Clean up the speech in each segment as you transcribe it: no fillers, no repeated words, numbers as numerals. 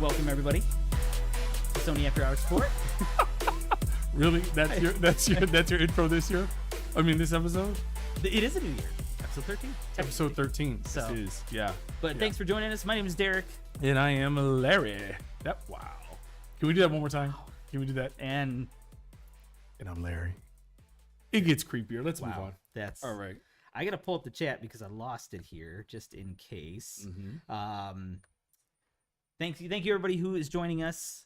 Welcome everybody to Sony After Hours Court. Really? That's your intro this year? I mean, this episode? It is a new year. Episode 13. Episode 13. So, this is, yeah. But thanks for joining us. My name is Derek. And I am Larry. Wow. Can we do that one more time? Can we do that? And I'm Larry. It gets creepier. Let's move on. That's all right. I gotta pull up the chat because I lost it here, just in case. Thank you everybody who is joining us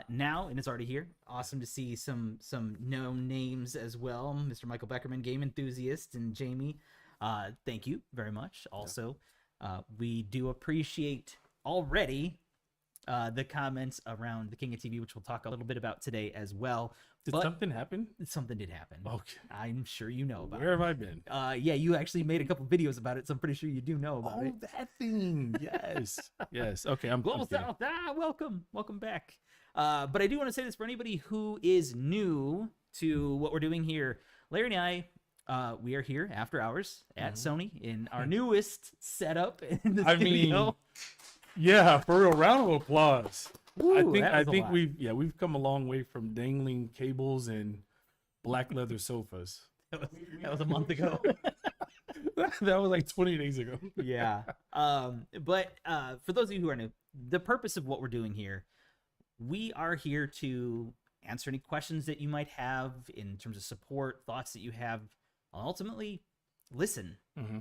now, and it's already here. Awesome to see some known names as well. Mr. Michael Beckerman, game enthusiast, and Jamie. Thank you very much. Also, we do appreciate already the comments around the King of TV, which we'll talk a little bit about today as well. Did something happen? Something did happen. Okay. I'm sure you know about it. Where have I been? Yeah, you actually made a couple videos about it, so I'm pretty sure you do know about it. Oh, that thing. Yes. Yes. Okay, I'm Global kidding. South. Welcome back. But I do want to say this for anybody who is new to what we're doing here. Larry and I, we are here after hours at Sony in our newest setup in the studio. Yeah, for a round of applause. Ooh, I think we've come a long way from dangling cables and black leather sofas. That was a month ago. That was like 20 days ago. Yeah. But for those of you who are new, the purpose of what we're doing here, we are here to answer any questions that you might have in terms of support, thoughts that you have, ultimately listen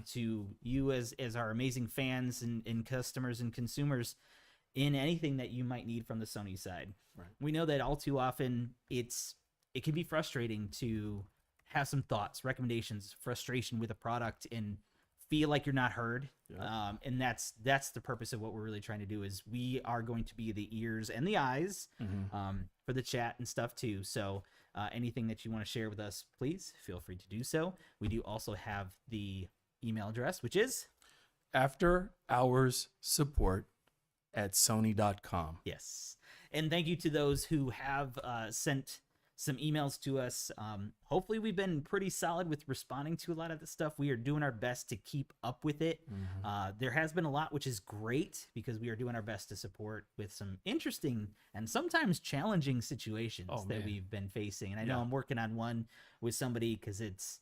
to you as our amazing fans and customers and consumers in anything that you might need from the Sony side. Right. We know that all too often it can be frustrating to have some thoughts, recommendations, frustration with a product and feel like you're not heard. Yeah. And that's the purpose of what we're really trying to do. Is we are going to be the ears and the eyes for the chat and stuff too. So anything that you want to share with us, please feel free to do so. We do also have the email address, which is afterhoursupport@sony.com. Yes. And thank you to those who have sent some emails to us. Hopefully we've been pretty solid with responding to a lot of the stuff. We are doing our best to keep up with it. There has been a lot, which is great because we are doing our best to support with some interesting and sometimes challenging situations that we've been facing. And I know I'm working on one with somebody because it's,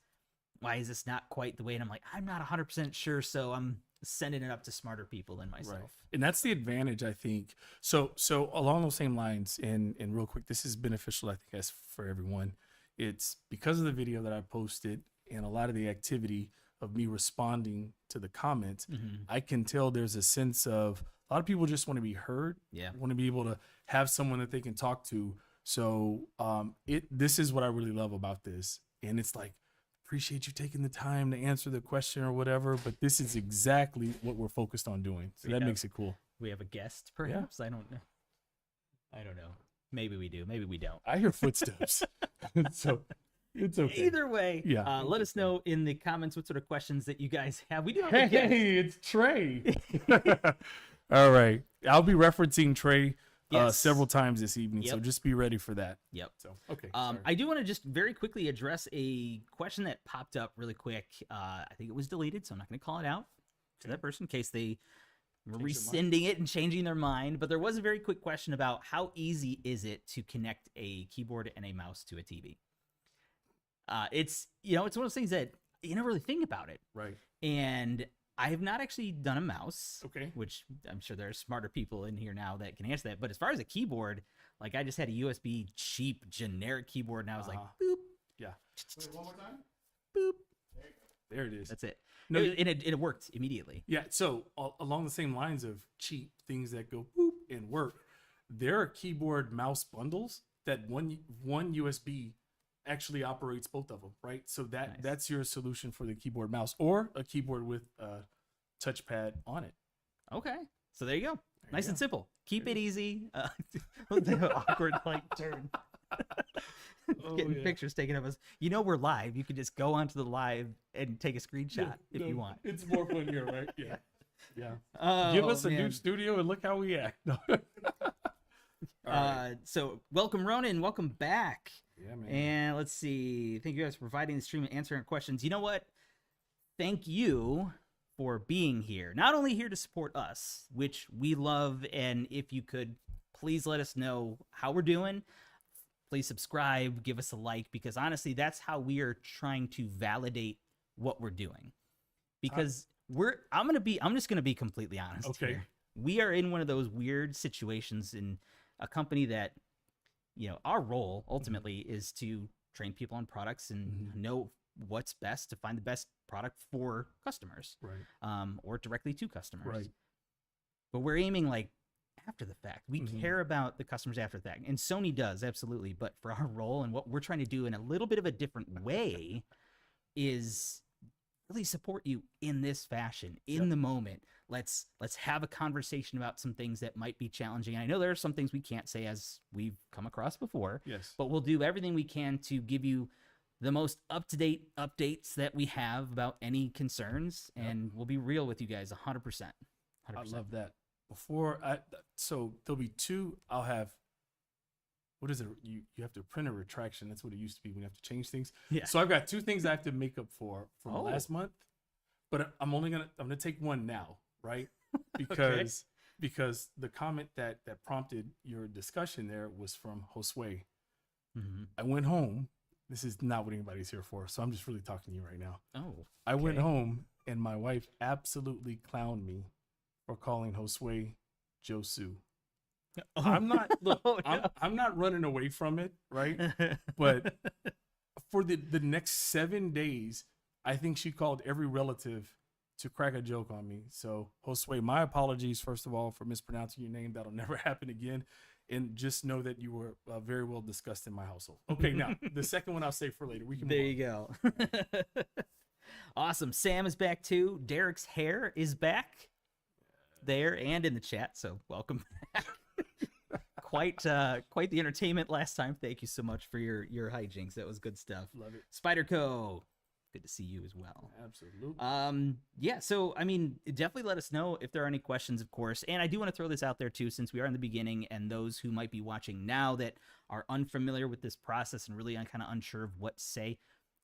why is this not quite the way? And I'm like, I'm not 100% sure. So I'm sending it up to smarter people than myself. Right. And that's the advantage, I think. So along those same lines, and real quick, this is beneficial, I think, as for everyone. It's because of the video that I posted and a lot of the activity of me responding to the comments, I can tell there's a sense of a lot of people just want to be heard, want to be able to have someone that they can talk to. So this is what I really love about this. And it's like, appreciate you taking the time to answer the question or whatever, but this is exactly what we're focused on doing. So that makes it cool. We have a guest, perhaps? Yeah. I don't know. Maybe we do. Maybe we don't. I hear footsteps. So it's okay. Either way, let us know in the comments what sort of questions that you guys have. We do have a guest. Hey, it's Trey. All right. I'll be referencing Trey several times this evening, so just be ready for that. Yep. So okay. I do want to just very quickly address a question that popped up really quick. I think it was deleted, so I'm not going to call it out to that person in case they were rescinding it and changing their mind. But there was a very quick question about how easy is it to connect a keyboard and a mouse to a TV. It's one of those things that you never really think about it. Right. And I have not actually done a mouse, which I'm sure there are smarter people in here now that can answer that. But as far as a keyboard, like I just had a USB cheap generic keyboard, and I was like, boop. Yeah. Wait, one more time. Boop. There it is. That's it. No, it worked immediately. Yeah. So along the same lines of cheap things that go boop and work, there are keyboard mouse bundles that one USB actually operates both of them, right? So that's your solution for the keyboard mouse, or a keyboard with a touchpad on it. Okay, so there you go. Nice and simple. Keep it easy. Awkward turn. Getting pictures taken of us. We're live. You can just go onto the live and take a screenshot if you want. It's more fun here, right? Yeah. Give us a new studio and look how we act. So welcome, Ronan. Welcome back. Yeah, man. And let's see. Thank you guys for providing the stream and answering questions. You know what? Thank you for being here. Not only here to support us, which we love, and if you could please let us know how we're doing. Please subscribe, give us a like, because honestly, that's how we are trying to validate what we're doing. Because I'm just gonna be completely honest. Okay. Here. We are in one of those weird situations in a company that, our role ultimately is to train people on products and know what's best to find the best product for customers, right? Or directly to customers. Right. But we're aiming like after the fact. We care about the customers after the fact, and Sony does, absolutely. But for our role and what we're trying to do in a little bit of a different way is really support you in this fashion, in the moment. Let's have a conversation about some things that might be challenging. I know there are some things we can't say, as we've come across before. Yes. But we'll do everything we can to give you the most up-to-date updates that we have about any concerns, and we'll be real with you guys 100%. I love that. So there'll be two. I'll have, what is it? You have to print a retraction. That's what it used to be when you have to change things. Yeah. So I've got two things I have to make up for from last month, but I'm gonna take one now, right? Because because the comment that prompted your discussion there was from Josue. I went home. This is not what anybody's here for, so I'm just really talking to you right now. I went home and my wife absolutely clowned me for calling Josue Josu. I'm not I'm not running away from it, right? But for the next 7 days, I think she called every relative to crack a joke on me. So Josue, my apologies first of all for mispronouncing your name. That'll never happen again. And just know that you were very well discussed in my household. Okay, now the second one I'll save for later. We can. There you go. Awesome. Sam is back too. Derek's hair is back there and in the chat. So welcome back. Quite the entertainment last time. Thank you so much for your hijinks. That was good stuff. Love it. Spider-Co, good to see you as well. Absolutely. Yeah, so I mean, definitely let us know if there are any questions, of course. And I do want to throw this out there too, since we are in the beginning, and those who might be watching now that are unfamiliar with this process and really kind of unsure of what to say,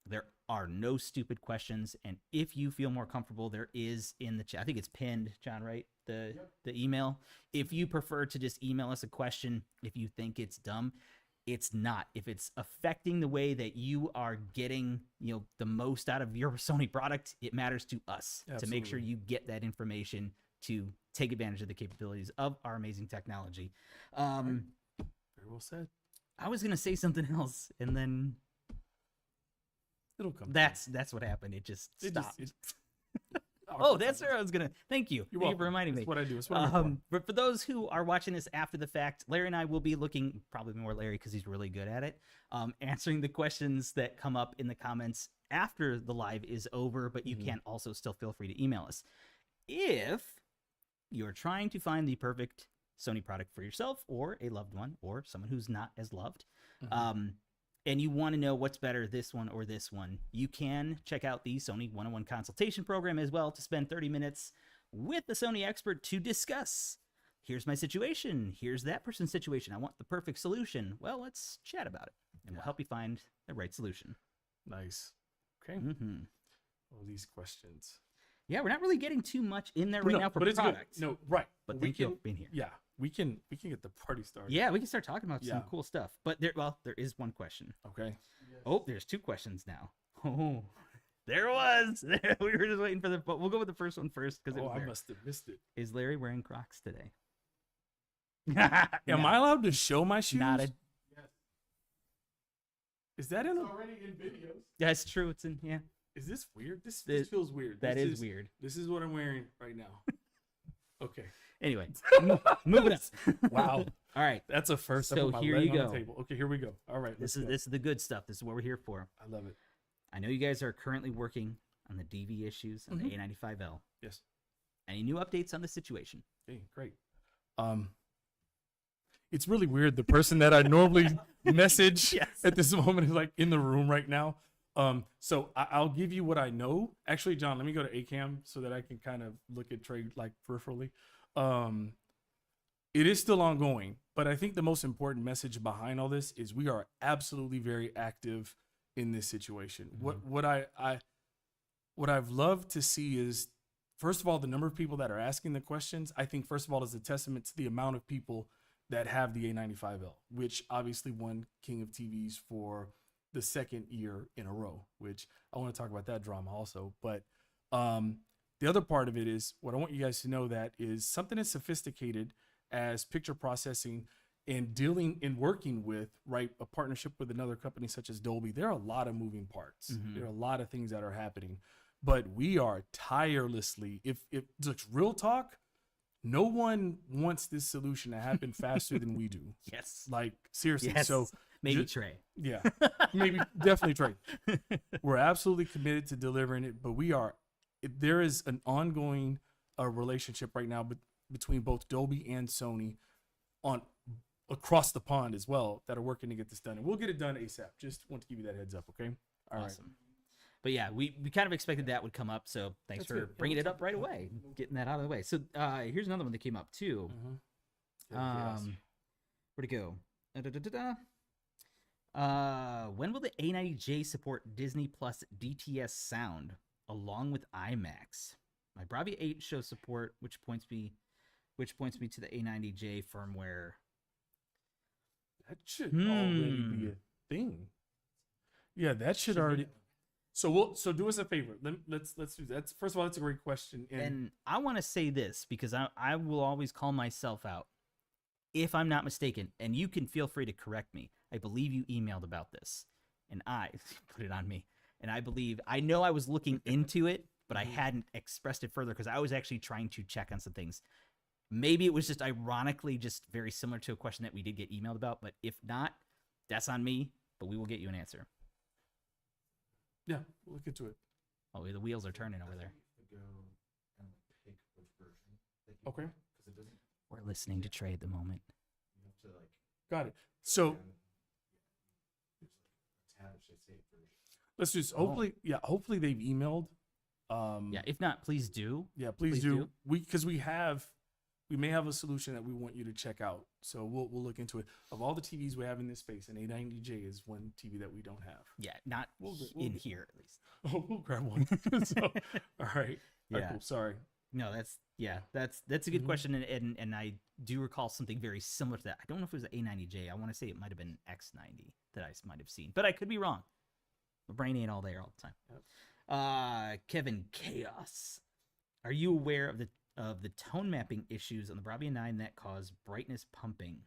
there are no stupid questions. And if you feel more comfortable, there is in the chat, I think it's pinned, John, right? The email. If you prefer to just email us a question, if you think it's dumb, it's not. If it's affecting the way that you are getting, the most out of your Sony product, it matters to us to make sure you get that information to take advantage of the capabilities of our amazing technology. Very well said. I was going to say something else, and then it'll come. That's what happened. It just stopped. That's where I was gonna. Thank you. Thank you for reminding me. That's what I do. That's what I'm But for those who are watching this after the fact, Larry and I will be looking, probably more Larry because he's really good at it, answering the questions that come up in the comments after the live is over. But you can also still feel free to email us if you're trying to find the perfect Sony product for yourself or a loved one or someone who's not as loved. And you want to know what's better, this one or this one, you can check out the Sony 101 Consultation program as well to spend 30 minutes with the Sony expert to discuss, here's my situation, here's that person's situation, I want the perfect solution. Well, let's chat about it, and we'll help you find the right solution. Nice. Okay. All these questions. Yeah, we're not really getting too much in there now for product. Good. No, right. But thank you for being here. Yeah, we can get the party started. Yeah, we can start talking about some cool stuff. But there is one question. Okay. Oh, there's two questions now. Oh, there it was. We were just waiting for but we'll go with the first one first because I must have missed it. Is Larry wearing Crocs today? Am I allowed to show my shoes? Yes. Is that already in videos? That's true. It's in. Yeah. Is this weird? This feels weird. That is weird. This is what I'm wearing right now. Okay. Anyway, moving on. Wow. All right. That's a first. So here you go. Okay, here we go. All right. This is the good stuff. This is what we're here for. I love it. I know you guys are currently working on the DV issues on the A95L. Yes. Any new updates on the situation? Okay, great. It's really weird. The person that I normally message at this moment is like in the room right now. So I'll give you what I know. Actually, John, let me go to ACAM so that I can kind of look at trade like peripherally. It is still ongoing, but I think the most important message behind all this is we are absolutely very active in this situation. What I've loved to see is, first of all, the number of people that are asking the questions. I think first of all is a testament to the amount of people that have the A95L, which obviously won King of TVs for the second year in a row, which I want to talk about that drama also. But the other part of it is what I want you guys to know, that is something as sophisticated as picture processing and dealing and working with, right, a partnership with another company such as Dolby. There are a lot of moving parts. There are a lot of things that are happening, but we are tirelessly, if looks real talk, no one wants this solution to happen faster than we do. Yes. Like, seriously. Yes. So maybe Trey. Yeah, maybe definitely Trey. We're absolutely committed to delivering it, but there is an ongoing relationship right now between both Dolby and Sony across the pond as well, that are working to get this done, and we'll get it done ASAP. Just want to give you that heads up. Okay. All awesome. right. But yeah, we kind of expected that would come up, so thanks for bringing it up right away, getting that out of the way. So here's another one that came up too. Where'd it go? When will the A90J support Disney Plus DTS sound along with IMAX? My BRAVIA 8 shows support, which points me to the A90J firmware. That should already be a thing. Yeah, that should already. So do us a favor. Let's do that. First of all, that's a great question. And I want to say this because I will always call myself out if I'm not mistaken, and you can feel free to correct me. I believe you emailed about this, and I put it on me. And I know I was looking into it, but I hadn't expressed it further because I was actually trying to check on some things. Maybe it was just ironically just very similar to a question that we did get emailed about, but if not, that's on me, but we will get you an answer. Yeah, we'll look into it. Oh, the wheels are turning over there. Okay. We're listening to Trey at the moment. Got it. So let's just hopefully they've emailed. Yeah, if not, please do. Yeah, please do. Because we may have a solution that we want you to check out. So we'll look into it. Of all the TVs we have in this space, an A90J is one TV that we don't have. Yeah, not in here at least. Oh, we'll grab one. So, all right. Yeah. All right, cool. Sorry. No, that's a good question, and I do recall something very similar to that. I don't know if it was the A90J. I want to say it might have been X90 that I might have seen, but I could be wrong. My brain ain't all there all the time. Yep. Kevin Chaos, are you aware of the tone mapping issues on the BRAVIA 9 that cause brightness pumping?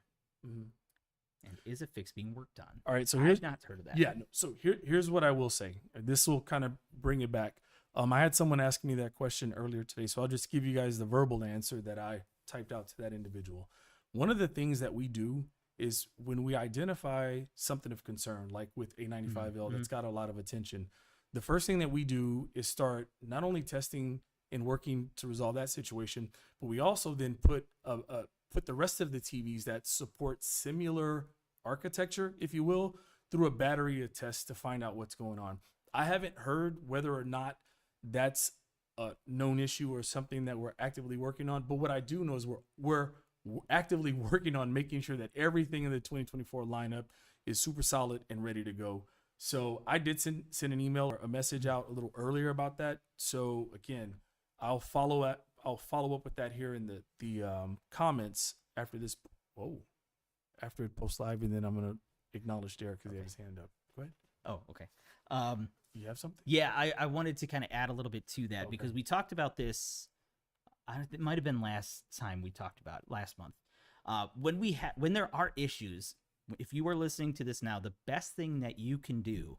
And is a fix being worked on? All right, so I've not heard of that. Yeah, no, so here's what I will say. This will kind of bring it back. I had someone ask me that question earlier today, so I'll just give you guys the verbal answer that I typed out to that individual. One of the things that we do is when we identify something of concern, like with A95L that's got a lot of attention, the first thing that we do is start not only testing and working to resolve that situation, but we also then put the rest of the TVs that support similar architecture, if you will, through a battery of tests to find out what's going on. I haven't heard whether or not that's a known issue or something that we're actively working on, but what I do know is we're actively working on making sure that everything in the 2024 lineup is super solid and ready to go. So I did send an email or a message out a little earlier about that. So again, I'll follow up with that here in the comments after this. After it posts live, and then I'm gonna acknowledge Derek because he had his hand up. Go ahead. Oh, okay. You have something? Yeah, I wanted to kind of add a little bit to that because we talked about this. It might have been last time we talked about it, last month. When there are issues, if you are listening to this now, the best thing that you can do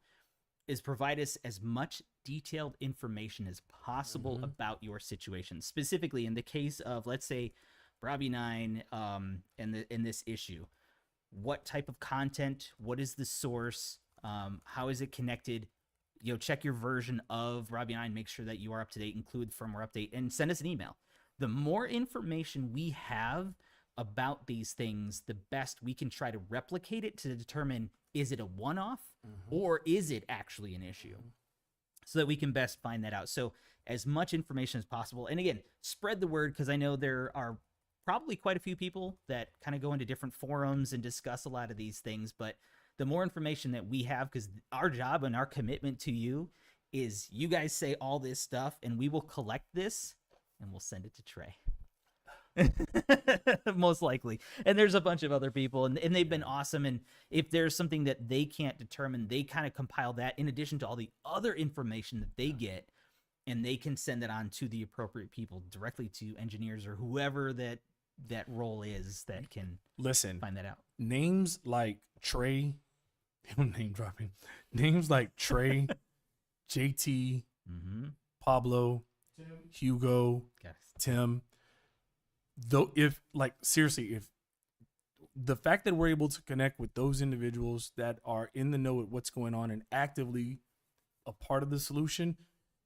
is provide us as much detailed information as possible about your situation. Specifically, in the case of, let's say, BRAVIA 9 in this issue, what type of content? What is the source? How is it connected? Check your version of BRAVIA 9. Make sure that you are up to date. Include firmware update and send us an email. The more information we have about these things, the best we can try to replicate it to determine, is it a one-off or is it actually an issue? So that we can best find that out. So as much information as possible. And again, spread the word, because I know there are probably quite a few people that kind of go into different forums and discuss a lot of these things. But the more information that we have, because our job and our commitment to you is you guys say all this stuff and we will collect this and we'll send it to Trey. Most likely. And there's a bunch of other people, and they've been awesome. And if there's something that they can't determine, they kind of compile that in addition to all the other information that they get, and they can send it on to the appropriate people directly to engineers or whoever that role is that can find that out. Names like Trey, name dropping, names like Trey, JT, Pablo, Hugo, Tim. Though, if the fact that we're able to connect with those individuals that are in the know at what's going on and actively a part of the solution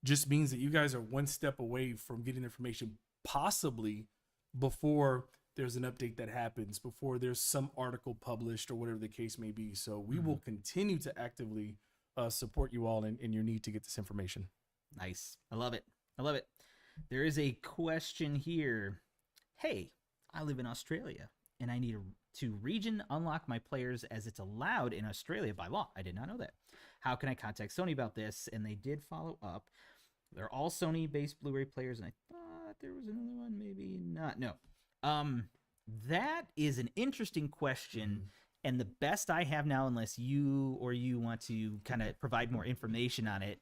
just means that you guys are one step away from getting information possibly before there's an update that happens, before there's some article published or whatever the case may be. So we will continue to actively support you all in your need to get this information. Nice. I love it. There is a question here. Hey, I live in Australia and I need to region unlock my players as it's allowed in Australia by law. I did not know that. How can I contact Sony about this? And they did follow up. They're all Sony-based Blu-ray players, and I thought there was another one, maybe not. No. That is an interesting question, and the best I have now, unless you want to kind of provide more information on it,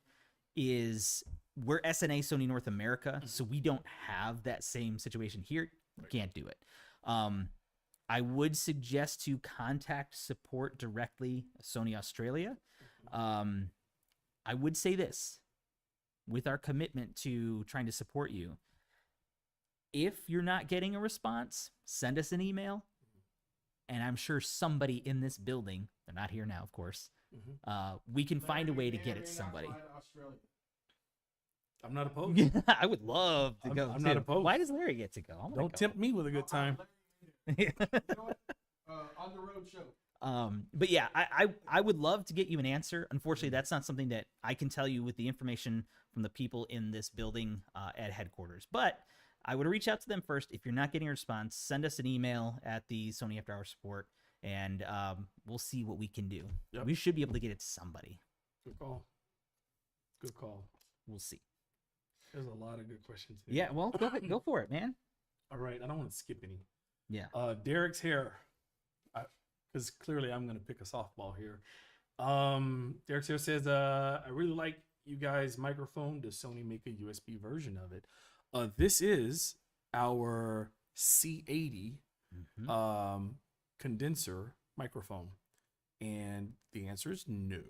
is we're SNA Sony North America, so we don't have that same situation here. Can't do it. I would suggest to contact support directly, Sony Australia. I would say this, with our commitment to trying to support you, if you're not getting a response, send us an email, and I'm sure somebody in this building, they're not here now, of course, we can find a way to get it to somebody. I'm not opposed. I would love to go. I'm not opposed. Why does Larry get to go? Don't tempt me with a good time. You know what? On the road show. But yeah, I would love to get you an answer. Unfortunately, that's not something that I can tell you with the information from the people in this building at headquarters. But I would reach out to them first. If you're not getting a response, send us an email at the Sony After Hours support, and we'll see what we can do. Yep. We should be able to get it to somebody. Good call. Good call. We'll see. There's a lot of good questions here. Yeah, well, go ahead, go for it, man. All right, I don't want to skip any. Yeah. Derek's hair, because clearly I'm going to pick a softball here. Derek's hair says, I really like you guys' microphone. Does Sony make a USB version of it? This is our C80 condenser microphone, and the answer is no.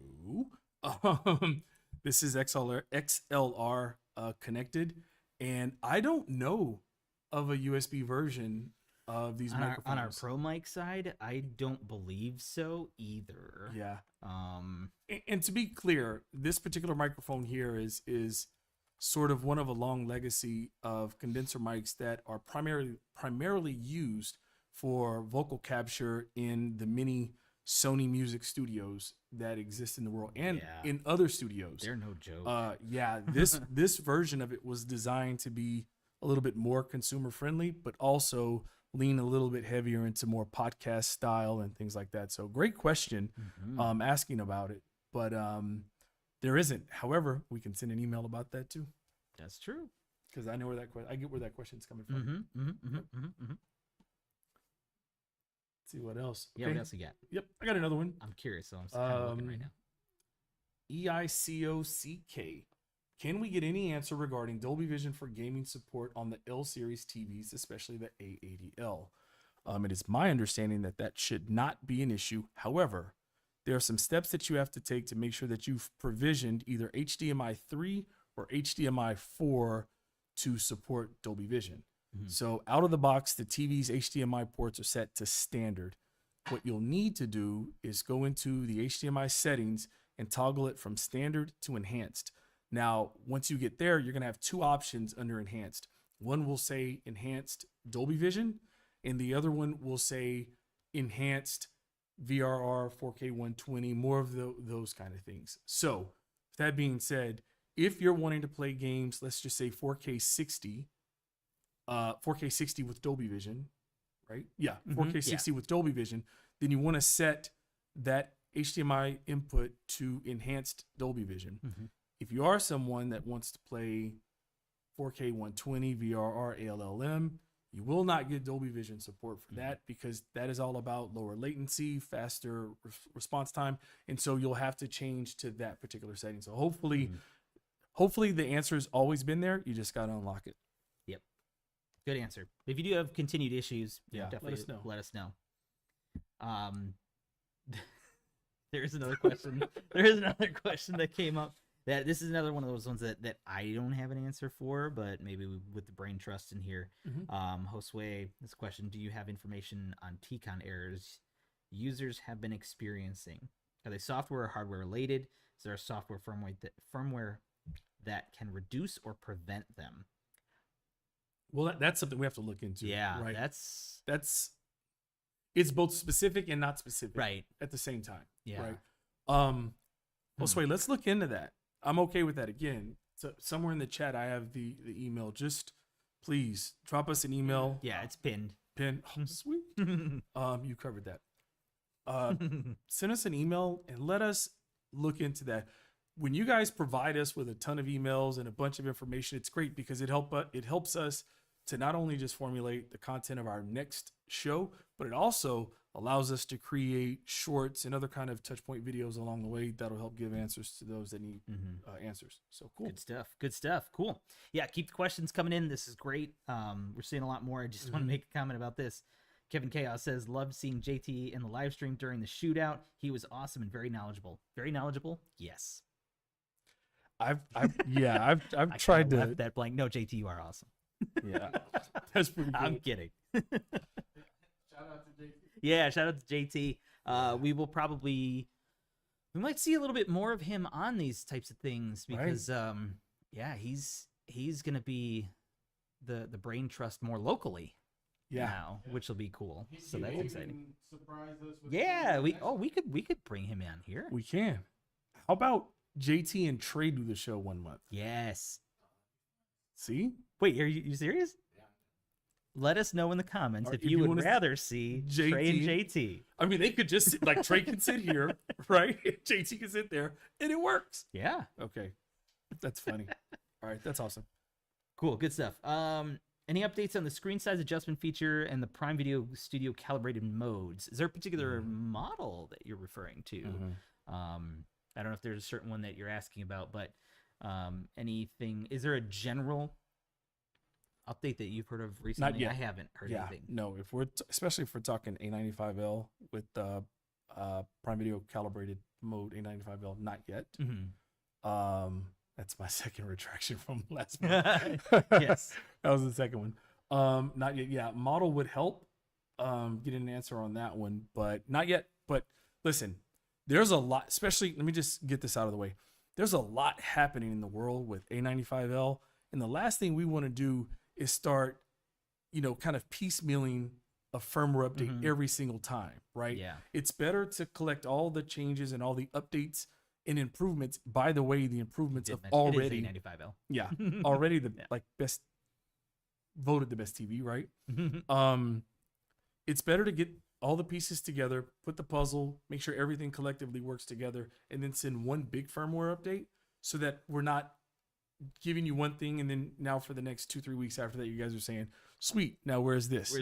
This is XLR connected, and I don't know of a USB version of these microphones. On our Pro Mic side, I don't believe so either. Yeah. And to be clear, this particular microphone here is sort of one of a long legacy of condenser mics that are primarily used for vocal capture in the many Sony music studios that exist in the world and in other studios. They're no joke. Yeah, this version of it was designed to be a little bit more consumer friendly, but also lean a little bit heavier into more podcast style and things like that. So great question, asking about it, but there isn't. However, we can send an email about that too. That's true, because I know I get where that question's coming from. Let's see what else. Yeah, what else you got? Yep, I got another one. I'm curious, so I'm kind of looking right now. EICOCK. Can we get any answer regarding Dolby Vision for gaming support on the L series TVs, especially the A80L? It is my understanding that that should not be an issue. However, there are some steps that you have to take to make sure that you've provisioned either HDMI 3 or HDMI 4 to support Dolby Vision. So out of the box, the TV's HDMI ports are set to standard. What you'll need to do is go into the HDMI settings and toggle it from standard to enhanced. Now, once you get there, you're going to have two options under enhanced. One will say enhanced Dolby Vision, and the other one will say enhanced VRR, 4K 120, more of those kind of things. So, that being said, if you're wanting to play games, let's just say 4K 60 with Dolby Vision, right? Yeah, 4K 60 with Dolby Vision, then you want to set that HDMI input to enhanced Dolby Vision. If you are someone that wants to play 4K 120 VRR ALLM, You will not get Dolby Vision support for that because that is all about lower latency, faster response time, and so you'll have to change to that particular setting. So hopefully the answer has always been there. You just got to unlock it. Yep. Good answer. If you do have continued issues, definitely let us know. There is another question. There is another question that came up. This is another one of those ones that I don't have an answer for, but maybe with the brain trust in here. Josue, this question: do you have information on TCON errors users have been experiencing? Are they software or hardware related? Is there a software firmware that can reduce or prevent them? Well, that's something we have to look into. Yeah, right. That's it's both specific and not specific, right, at the same time. Yeah. Right. Josue, let's look into that. I'm okay with that. Again, so somewhere in the chat, I have the email. Just please drop us an email. Yeah, it's pinned. Oh, sweet. You covered that. Send us an email and let us look into that. When you guys provide us with a ton of emails and a bunch of information, it's great because it helps us to not only just formulate the content of our next show, but it also allows us to create shorts and other kind of touch point videos along the way that'll help give answers to those that need answers. So cool. Good stuff. Cool. Yeah, keep the questions coming in. This is great. We're seeing a lot more. I just want to make a comment about this. Kevin Chaos says, loved seeing JT in the live stream during the shootout. He was awesome and very knowledgeable. Very knowledgeable? Yes. I've tried to left that blank. No, JT, you are awesome. Yeah. That's pretty good. I'm kidding. Shout out to JT. Yeah, shout out to JT. We might see a little bit more of him on these types of things because he's gonna be the brain trust more locally now, which will be cool. So that's exciting. Surprise us with we could bring him on here. We can. How about JT and Trey do the show 1 month? Yes. See? Wait, are you serious? Let us know in the comments if you would rather see JT. Trey and JT. I mean, they could just sit, like Trey can sit here, right? JT can sit there, and it works. Yeah. Okay, that's funny. All right, that's awesome. Cool, good stuff. Any updates on the screen size adjustment feature and the Prime Video Studio calibrated modes? Is there a particular model that you're referring to? I don't know if there's a certain one that you're asking about, but anything? Is there a general update that you've heard of recently? Not yet. I haven't heard anything. No, especially if we're talking A95L with Prime Video calibrated mode A95L, not yet. That's my second retraction from last month. Yes, that was the second one. Not yet. Yeah, model would help getting an answer on that one, but not yet. But listen, there's a lot. Especially, let me just get this out of the way. There's a lot happening in the world with A95L, and the last thing we want to do is start, kind of piecemealing a firmware update every single time, right? Yeah. It's better to collect all the changes and all the updates and improvements. By the way, the improvements of already it is A95L. Yeah, already the best voted the best TV, right? It's better to get all the pieces together, put the puzzle, make sure everything collectively works together, and then send one big firmware update so that we're not giving you one thing and then now for the next 2-3 weeks after that you guys are saying, sweet, now where's this?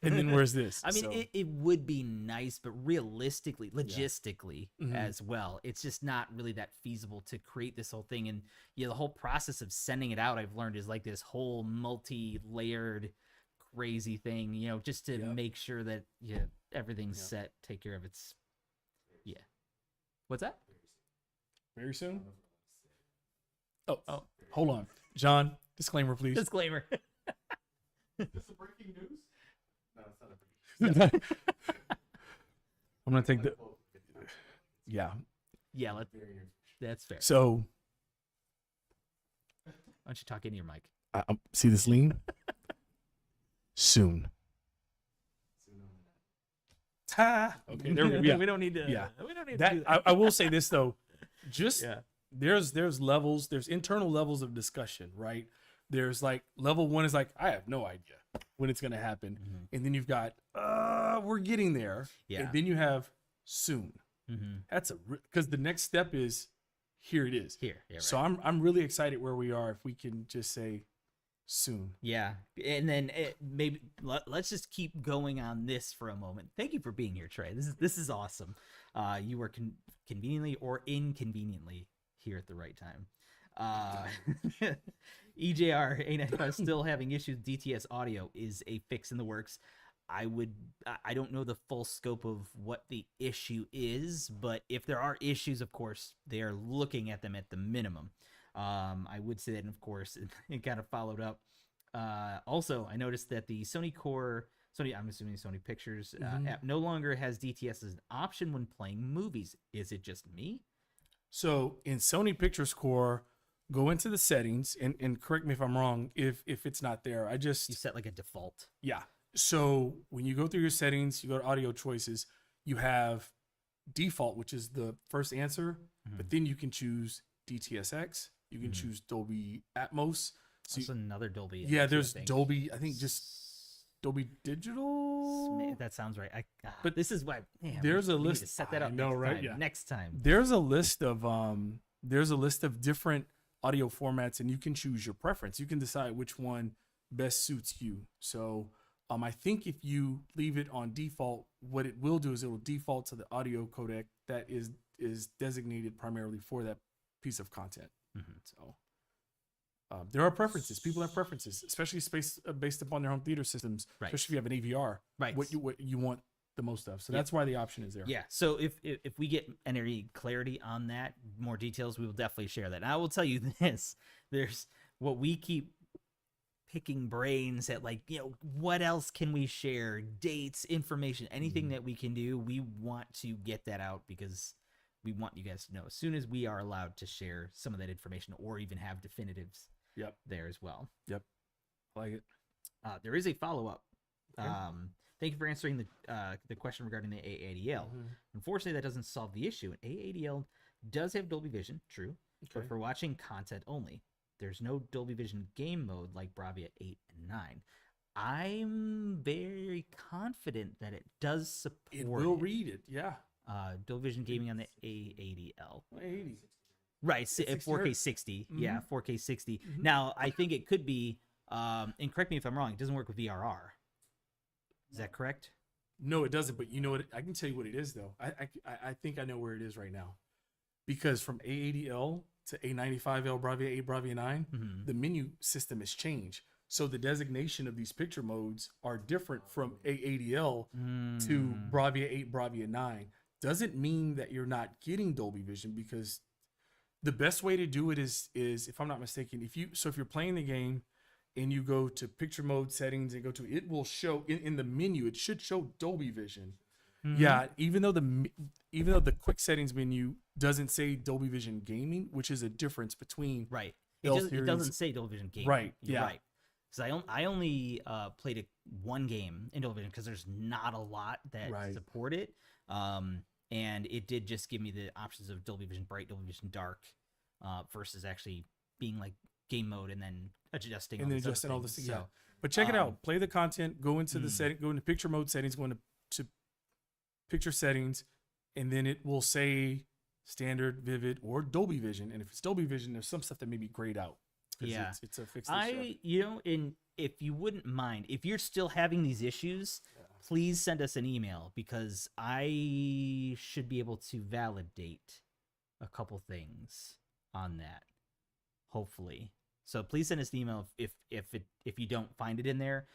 And then where's this? I mean, it would be nice, but realistically, logistically as well, it's just not really that feasible to create this whole thing. And the whole process of sending it out, I've learned, is like this whole multi-layered crazy thing, just to make sure that everything's set, take care of its What's that? Very soon? Oh, hold on. John, disclaimer, please. Disclaimer. Is this a breaking news? No, it's not a breaking news. I'm going to take the... Yeah. Yeah, that's fair. So... Why don't you talk into your mic? See this lean? Soon. Okay, there we go. Yeah. We don't need to. Yeah. We don't need to do That that. I will say this though, there's levels, there's internal levels of discussion, right? There's like level 1 is like, I have no idea when it's gonna happen, and then you've got we're getting there, and then you have soon. That's because the next step is here it is. Here. Yeah, right. So I'm really excited where we are. If we can just say soon. Yeah, and then maybe let's just keep going on this for a moment. Thank you for being here, Trey. This is awesome. You were conveniently or inconveniently here at the right time. EJR A95 still having issues with DTS audio is a fix in the works. I don't know the full scope of what the issue is, but if there are issues, of course, they are looking at them at the minimum. I would say that, and of course, it kind of followed up. Also, I noticed that the SONY Core, I'm assuming SONY Pictures app no longer has DTS as an option when playing movies. Is it just me? So in SONY Pictures Core, go into the settings and correct me if I'm wrong if it's not there. You set like a default. Yeah. So when you go through your settings, you go to audio choices, you have default, which is the first answer, but then you can choose DTSX. You can choose Dolby Atmos. So That's another Dolby. Yeah, there's Dolby. I think just Dolby Digital. That sounds right. But this is why there's a we need list. to set that up. I know, next right? time, Yeah. Next time. There's a list of different audio formats, and you can choose your preference. You can decide which one best suits you. So I think if you leave it on default, what it will do is it will default to the audio codec that is designated primarily for that piece of content. So there are preferences. People have preferences, especially based upon their home theater systems, Right. especially if you have an AVR, Right. what you want the most of. So that's why the option is there. Yeah. So if we get any clarity on that, more details, we will definitely share that. And I will tell you this: there's what we keep picking brains at, like, what else can we share? Dates, information, anything that we can do. We want to get that out because we want you guys to know as soon as we are allowed to share some of that information or even have definitives there as well. Yep. I like it. There is a follow-up. Okay. Thank you for answering the question regarding the AADL. Unfortunately, that doesn't solve the issue. AADL does have Dolby Vision, true, but for watching content only. There's no Dolby Vision game mode like BRAVIA 8 and 9. I'm very confident that it does support It will read it. Yeah. Dolby Vision gaming on the A80L. 80. Right, 60 4K hertz. 60. Yeah, 4K 60. Now, I think it could be, and correct me if I'm wrong, it doesn't work with VRR. Is that correct? No, it doesn't. But you know what? I can tell you what it is, though. I think I know where it is right now, because from A80L to A95L, BRAVIA 8, BRAVIA 9, the menu system has changed. So the designation of these picture modes are different from A80L to BRAVIA 8, BRAVIA 9. Doesn't mean that you're not getting Dolby Vision, because the best way to do it is if I'm not mistaken, if you're playing the game and you go to picture mode settings and it will show in the menu, it should show Dolby Vision. Yeah, even though the quick settings menu doesn't say Dolby Vision gaming, which is a difference between It doesn't say Dolby Vision gaming. Right. You're Yeah. right. Because I only played one game in Dolby Vision because there's not a lot that support it. And it did just give me the options of Dolby Vision Bright, Dolby Vision Dark, versus actually being like game mode and then adjusting all this. Yeah. But check it out. Play the content. Go into the setting. Go into picture mode settings. Go into picture settings, and then it will say standard, vivid, or Dolby Vision. And if it's Dolby Vision, there's some stuff that may be grayed out. Yeah, it's a fixed issue. If you wouldn't mind, if you're still having these issues, please send us an email, because I should be able to validate a couple things on that, hopefully. So please send us an email if you don't find it in there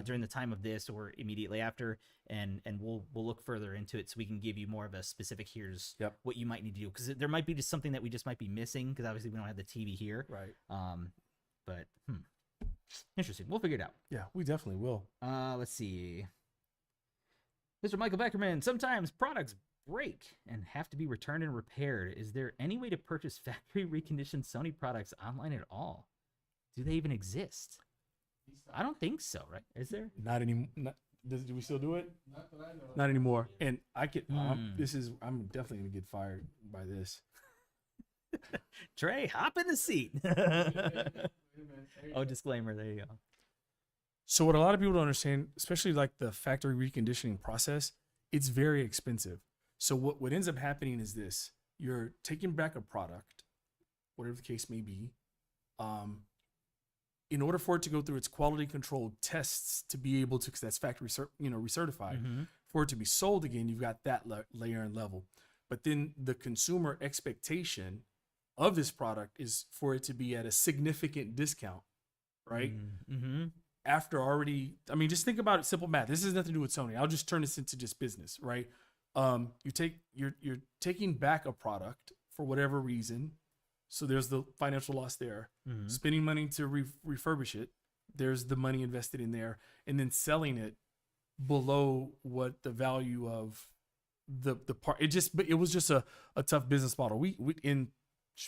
during the time of this or immediately after, and we'll look further into it so we can give you more of a specific here's what you might need to do, because there might be just something that we just might be missing, because obviously we don't have the TV here. Right. But interesting. We'll figure it out. Yeah, we definitely will. Let's see. Mr. Michael Beckerman, sometimes products break and have to be returned and repaired. Is there any way to purchase factory reconditioned Sony products online at all? Do they even exist? I don't think so, right? Is there? Not anymore. Do we still do it? Not that I know. Not anymore. And I could. I'm definitely gonna get fired by this. Trey, hop in the seat. Oh, disclaimer. There you go. So what a lot of people don't understand, especially like the factory reconditioning process, it's very expensive. So what ends up happening is this: you're taking back a product, whatever the case may be. in order for it to go through its quality control tests to be able to, because that's factory recertified, for it to be sold again, you've got that layer and level. But then the consumer expectation of this product is for it to be at a significant discount, right? After already, I mean, just think about it, simple math. This has nothing to do with Sony. I'll just turn this into just business, right? You're taking back a product for whatever reason. So there's the financial loss there. Spending money to refurbish it. There's the money invested in there, and then selling it below what the value of the part. It was just a tough business model. We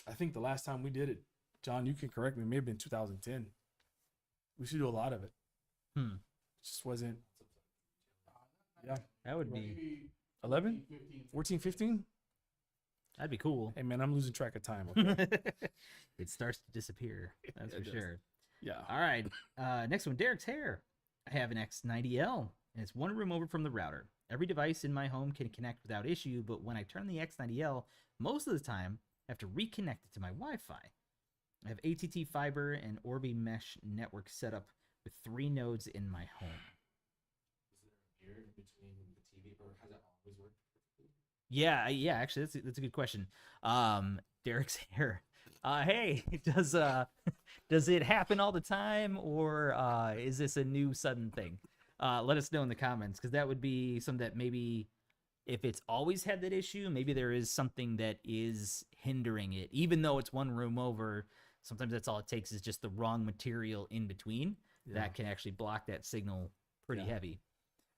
I think the last time we did it, John, you can correct me, it may have been 2010. We should do a lot of it. It just wasn't. Yeah, That would be 11, 14, 15. that'd be cool. Hey man, I'm losing track of time. Okay? It starts to disappear. That's for It does. sure. Yeah. All right. Next one, Derek's hair. I have an X90L, and it's one room over from the router. Every device in my home can connect without issue, but when I turn the X90L, most of the time, I have to reconnect it to my Wi-Fi. I have ATT fiber and Orbi mesh network set up with 3 nodes in my home. Is there a beard between the TV, or has it always worked? Yeah. Actually, that's a good question. Derek's hair. Hey, does it happen all the time, or is this a new sudden thing? Let us know in the comments, because that would be something that maybe, if it's always had that issue, maybe there is something that is hindering it. Even though it's one room over, sometimes that's all it takes is just the wrong material in between that can actually block that signal pretty heavy.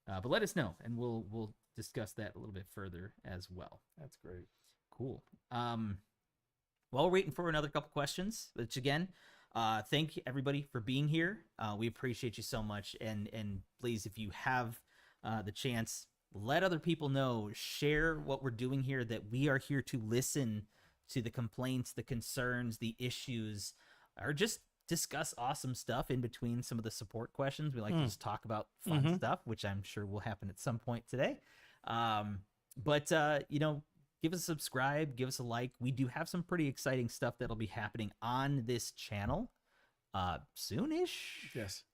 But let us know, and we'll discuss that a little bit further as well. That's great. Cool. While we're waiting for another couple questions, which again, thank everybody for being here. We appreciate you so much, and please, if you have the chance, let other people know, share what we're doing here, that we are here to listen to the complaints, the concerns, the issues, or just discuss awesome stuff in between some of the support questions. We like to just talk about fun stuff, which I'm sure will happen at some point today. But give us a subscribe, give us a like. We do have some pretty exciting stuff that'll be happening on this channel soonish. Yes.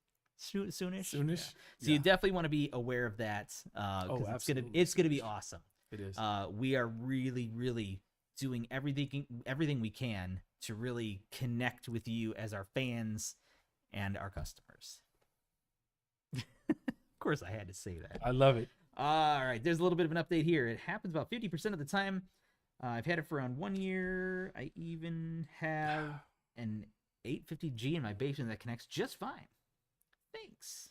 Soonish. Soonish. So you definitely want to be aware of that. Absolutely. It's gonna be awesome. It is. We are really doing everything we can to really connect with you as our fans and our customers. Of course, I had to say that. I love it. All right, there's a little bit of an update here. It happens about 50% of the time. I've had it for around 1 year. I even have an 850G in my basement that connects just fine. Thanks.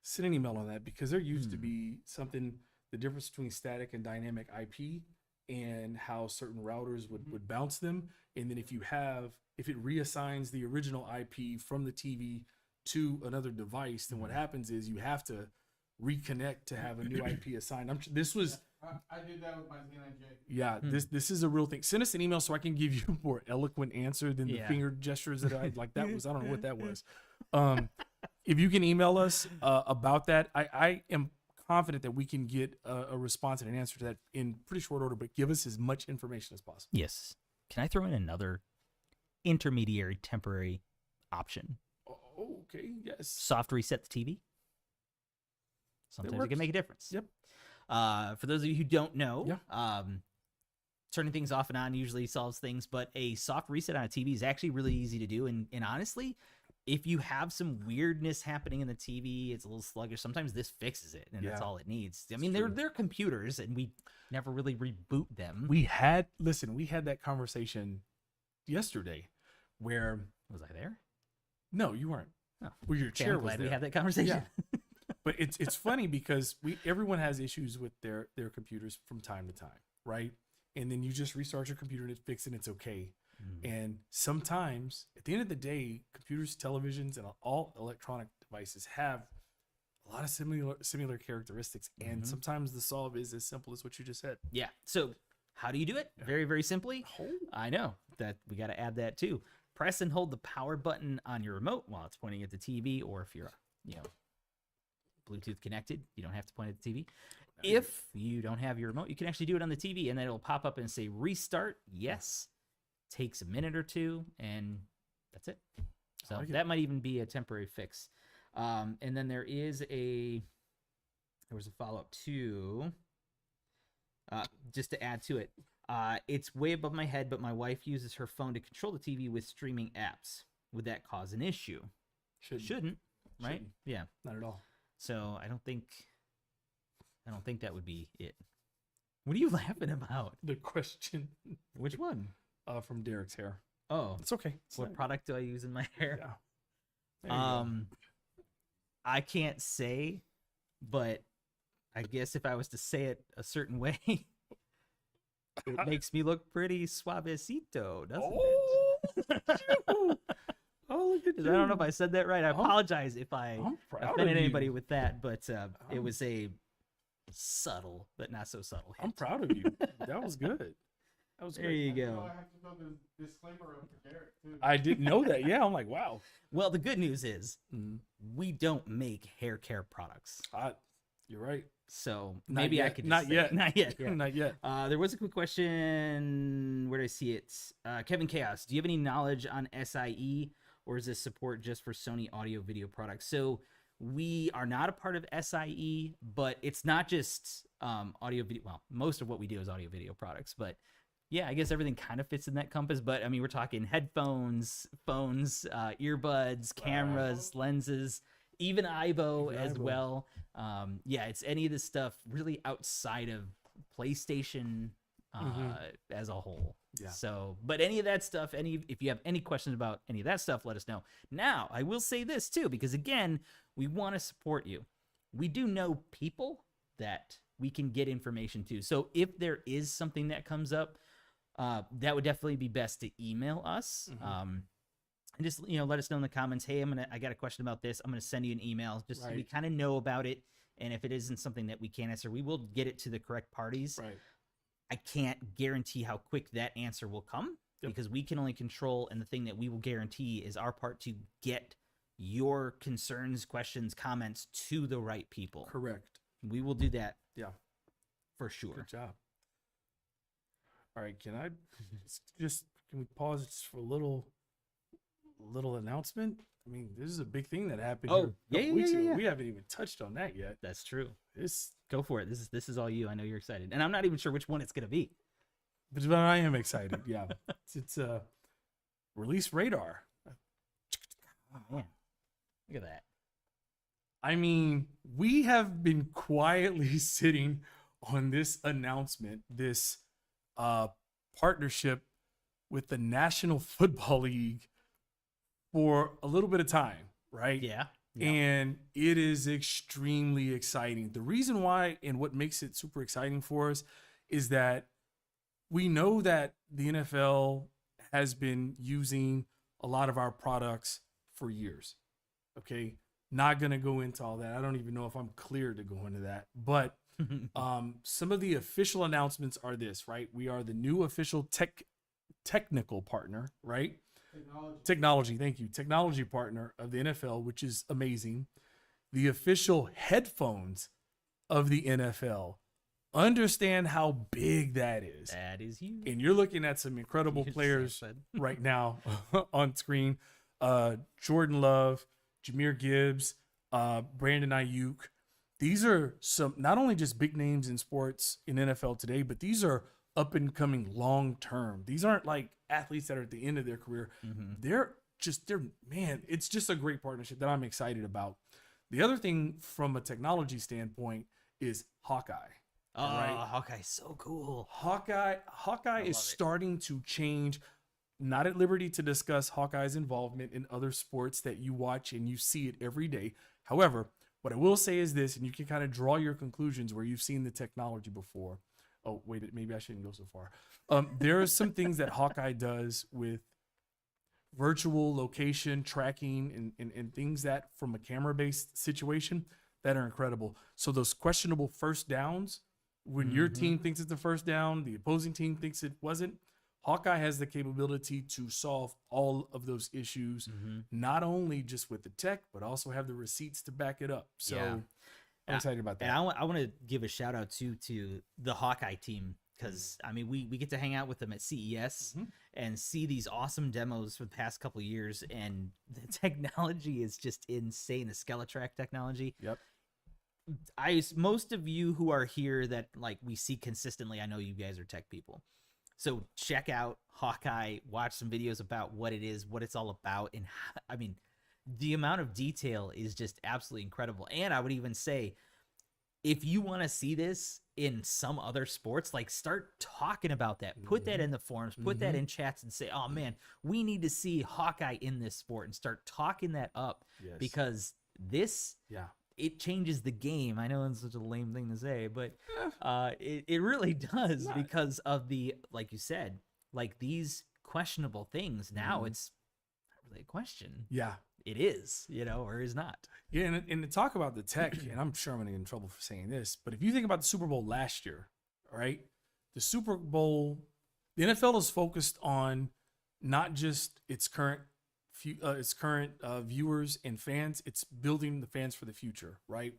Send an email on that, because there used to be something, the difference between static and dynamic IP, and how certain routers would bounce them. And then if it reassigns the original IP from the TV to another device, then what happens is you have to reconnect to have a new IP assigned. I did that with my Z9J. Yeah, this is a real thing. Send us an email so I can give you a more eloquent answer than the finger gestures that I like. That was, I don't know what that was. If you can email us about that, I am confident that we can get a response and an answer to that in pretty short order, but give us as much information as possible. Yes. Can I throw in another intermediary temporary option? Oh, okay, yes. Soft reset the TV. Sometimes it can make a difference. Yep. For those of you who don't know, turning things off and on usually solves things, but a soft reset on a TV is actually really easy to do. And honestly, if you have some weirdness happening in the TV, it's a little sluggish, sometimes this fixes it, and that's all it needs. I mean, they're computers, and we never really reboot them. We had that conversation yesterday where... Was I there? No, you weren't. Oh. Well, your chair I'm was glad there. we had that conversation. Yeah. But it's funny because everyone has issues with their computers from time to time, right? And then you just restart your computer and it fixes it and it's okay. And sometimes, at the end of the day, computers, televisions, and all electronic devices have a lot of similar characteristics. And sometimes the solve is as simple as what you just said. Yeah. So how do you do it? Very, very simply. I know that we got to add that too. Press and hold the power button on your remote while it's pointing at the TV, or if you're, Bluetooth connected, you don't have to point at the TV. If you don't have your remote, you can actually do it on the TV, and then it'll pop up and say restart. Yes. Takes a minute or two, and that's it. So like it. that might even be a temporary fix. And then there was a follow-up too. Just to add to it, it's way above my head, but my wife uses her phone to control the TV with streaming apps. Would that cause an issue? Shouldn't, right? Shouldn't. Yeah. Not at all. So I don't think that would be it. What are you laughing about? The question Which one? from Derek's hair. Oh, It's okay. It's what not- product do I use in my hair? Yeah. There you go. I can't say, but I guess if I was to say it a certain way, it makes me look pretty suavecito, doesn't Oh, it? oh, look at I you. don't know if I said that right. I apologize if I I'm proud offended of anybody you. with that, but it I'm- was a subtle but not so subtle I'm hint. proud of you. That was good. That was There good. you I go. have to throw the disclaimer up for Derek too. I didn't know that. Yeah, I'm like, wow. Well, the good news is Mhm. we don't make hair care products. You're right. So Not maybe I yet. could just Not say- yet. Not yet. Yeah. Not yet. There was a quick question. Where did I see it? Kevin Chaos. Do you have any knowledge on SIE, or is this support just for Sony audio video products? So we are not a part of SIE, but it's not just audio video. Well, most of what we do is audio video products, but yeah, I guess everything kind of fits in that compass. But I mean, we're talking headphones, phones, earbuds, cameras, lenses, even IBO Even as IBO. well. Yeah, it's any of this stuff really outside of PlayStation as a whole. Yeah. So, but any of that stuff, if you have any questions about any of that stuff, let us know. Now, I will say this too, because again, we want to support you. We do know people that we can get information to. So if there is something that comes up, that would definitely be best to email us. And just let us know in the comments. Hey, I got a question about this. I'm gonna send you an email just so we Right. kind of know about it. And if it isn't something that we can answer, we will get it to the correct parties. Right. I can't guarantee how quick that answer will come because we can only control, and the thing that we will guarantee is our part to get your concerns, questions, comments to the right people. Correct. We will do that. Yeah. For sure. Good job. All right. Can we pause just for a little announcement? I mean, this is a big thing that happened Oh, here a couple yeah, weeks yeah, ago. yeah. We haven't even touched on that yet. That's true. This, Go for it. This is all you. I know you're excited. And I'm not even sure which one it's going to be. but I am excited. Yeah. it's release radar. Oh, man. Look at that. I mean, we have been quietly sitting on this announcement, this partnership with the National Football League for a little bit of time, right? Yeah. And it is extremely exciting. The reason why and what makes it super exciting for us is that we know that the NFL has been using a lot of our products for years. Okay. Not going to go into all that. I don't even know if I'm clear to go into that. But some of the official announcements are this, right? We are the new official technical partner, right? Technology, thank you. Technology partner of the NFL, which is amazing. The official headphones of the NFL. Understand how big that is. That is you. And you're looking at some incredible players right now on screen. Jordan Love, Jahmyr Gibbs, Brandon Ayuk. These are some not only just big names in sports in NFL today, but these are up and coming long term. These aren't like athletes that are at the end of their career. They're man, it's just a great partnership that I'm excited about. The other thing from a technology standpoint is Hawkeye. Oh, right? Hawkeye's so cool. Hawkeye is starting to change. Not at liberty to discuss Hawkeye's involvement in other sports that you watch and you see it every day. However, what I will say is this, and you can kind of draw your conclusions where you've seen the technology before. Oh, wait, maybe I shouldn't go so far. There are some things that Hawkeye does with virtual location tracking and things that from a camera-based situation that are incredible. So those questionable first downs, when your team thinks it's a first down, the opposing team thinks it wasn't, Hawkeye has the capability to solve all of those issues, not only just with the tech, but also have the receipts to back it up. So Yeah. I'm excited about that. And I want to give a shout out to the Hawkeye team. because I mean we get to hang out with them at CES Mhm. and see these awesome demos for the past couple of years, and the technology is just insane. The SkeleTrack technology. Yep. Most of you who are here that like we see consistently, I know you guys are tech people. So check out Hawkeye, watch some videos about what it is, what it's all about, and how, I mean, the amount of detail is just absolutely incredible. And I would even say, if you want to see this in some other sports, like start talking about that. Put that in the forums, put that in chats, and say, "Oh man, we need to see Hawkeye in this sport," and start talking that up Yes. because this Yeah. it changes the game. I know it's such a lame thing to say, but it really does because of the, like you said, like these questionable things. Now it's not really a question. Yeah. It is, or is not. Yeah, and to talk about the tech, and I'm sure I'm going to get in trouble for saying this, but if you think about the Super Bowl last year, right? The Super Bowl, the NFL is focused on not just its current viewers and fans, it's building the fans for the future, right?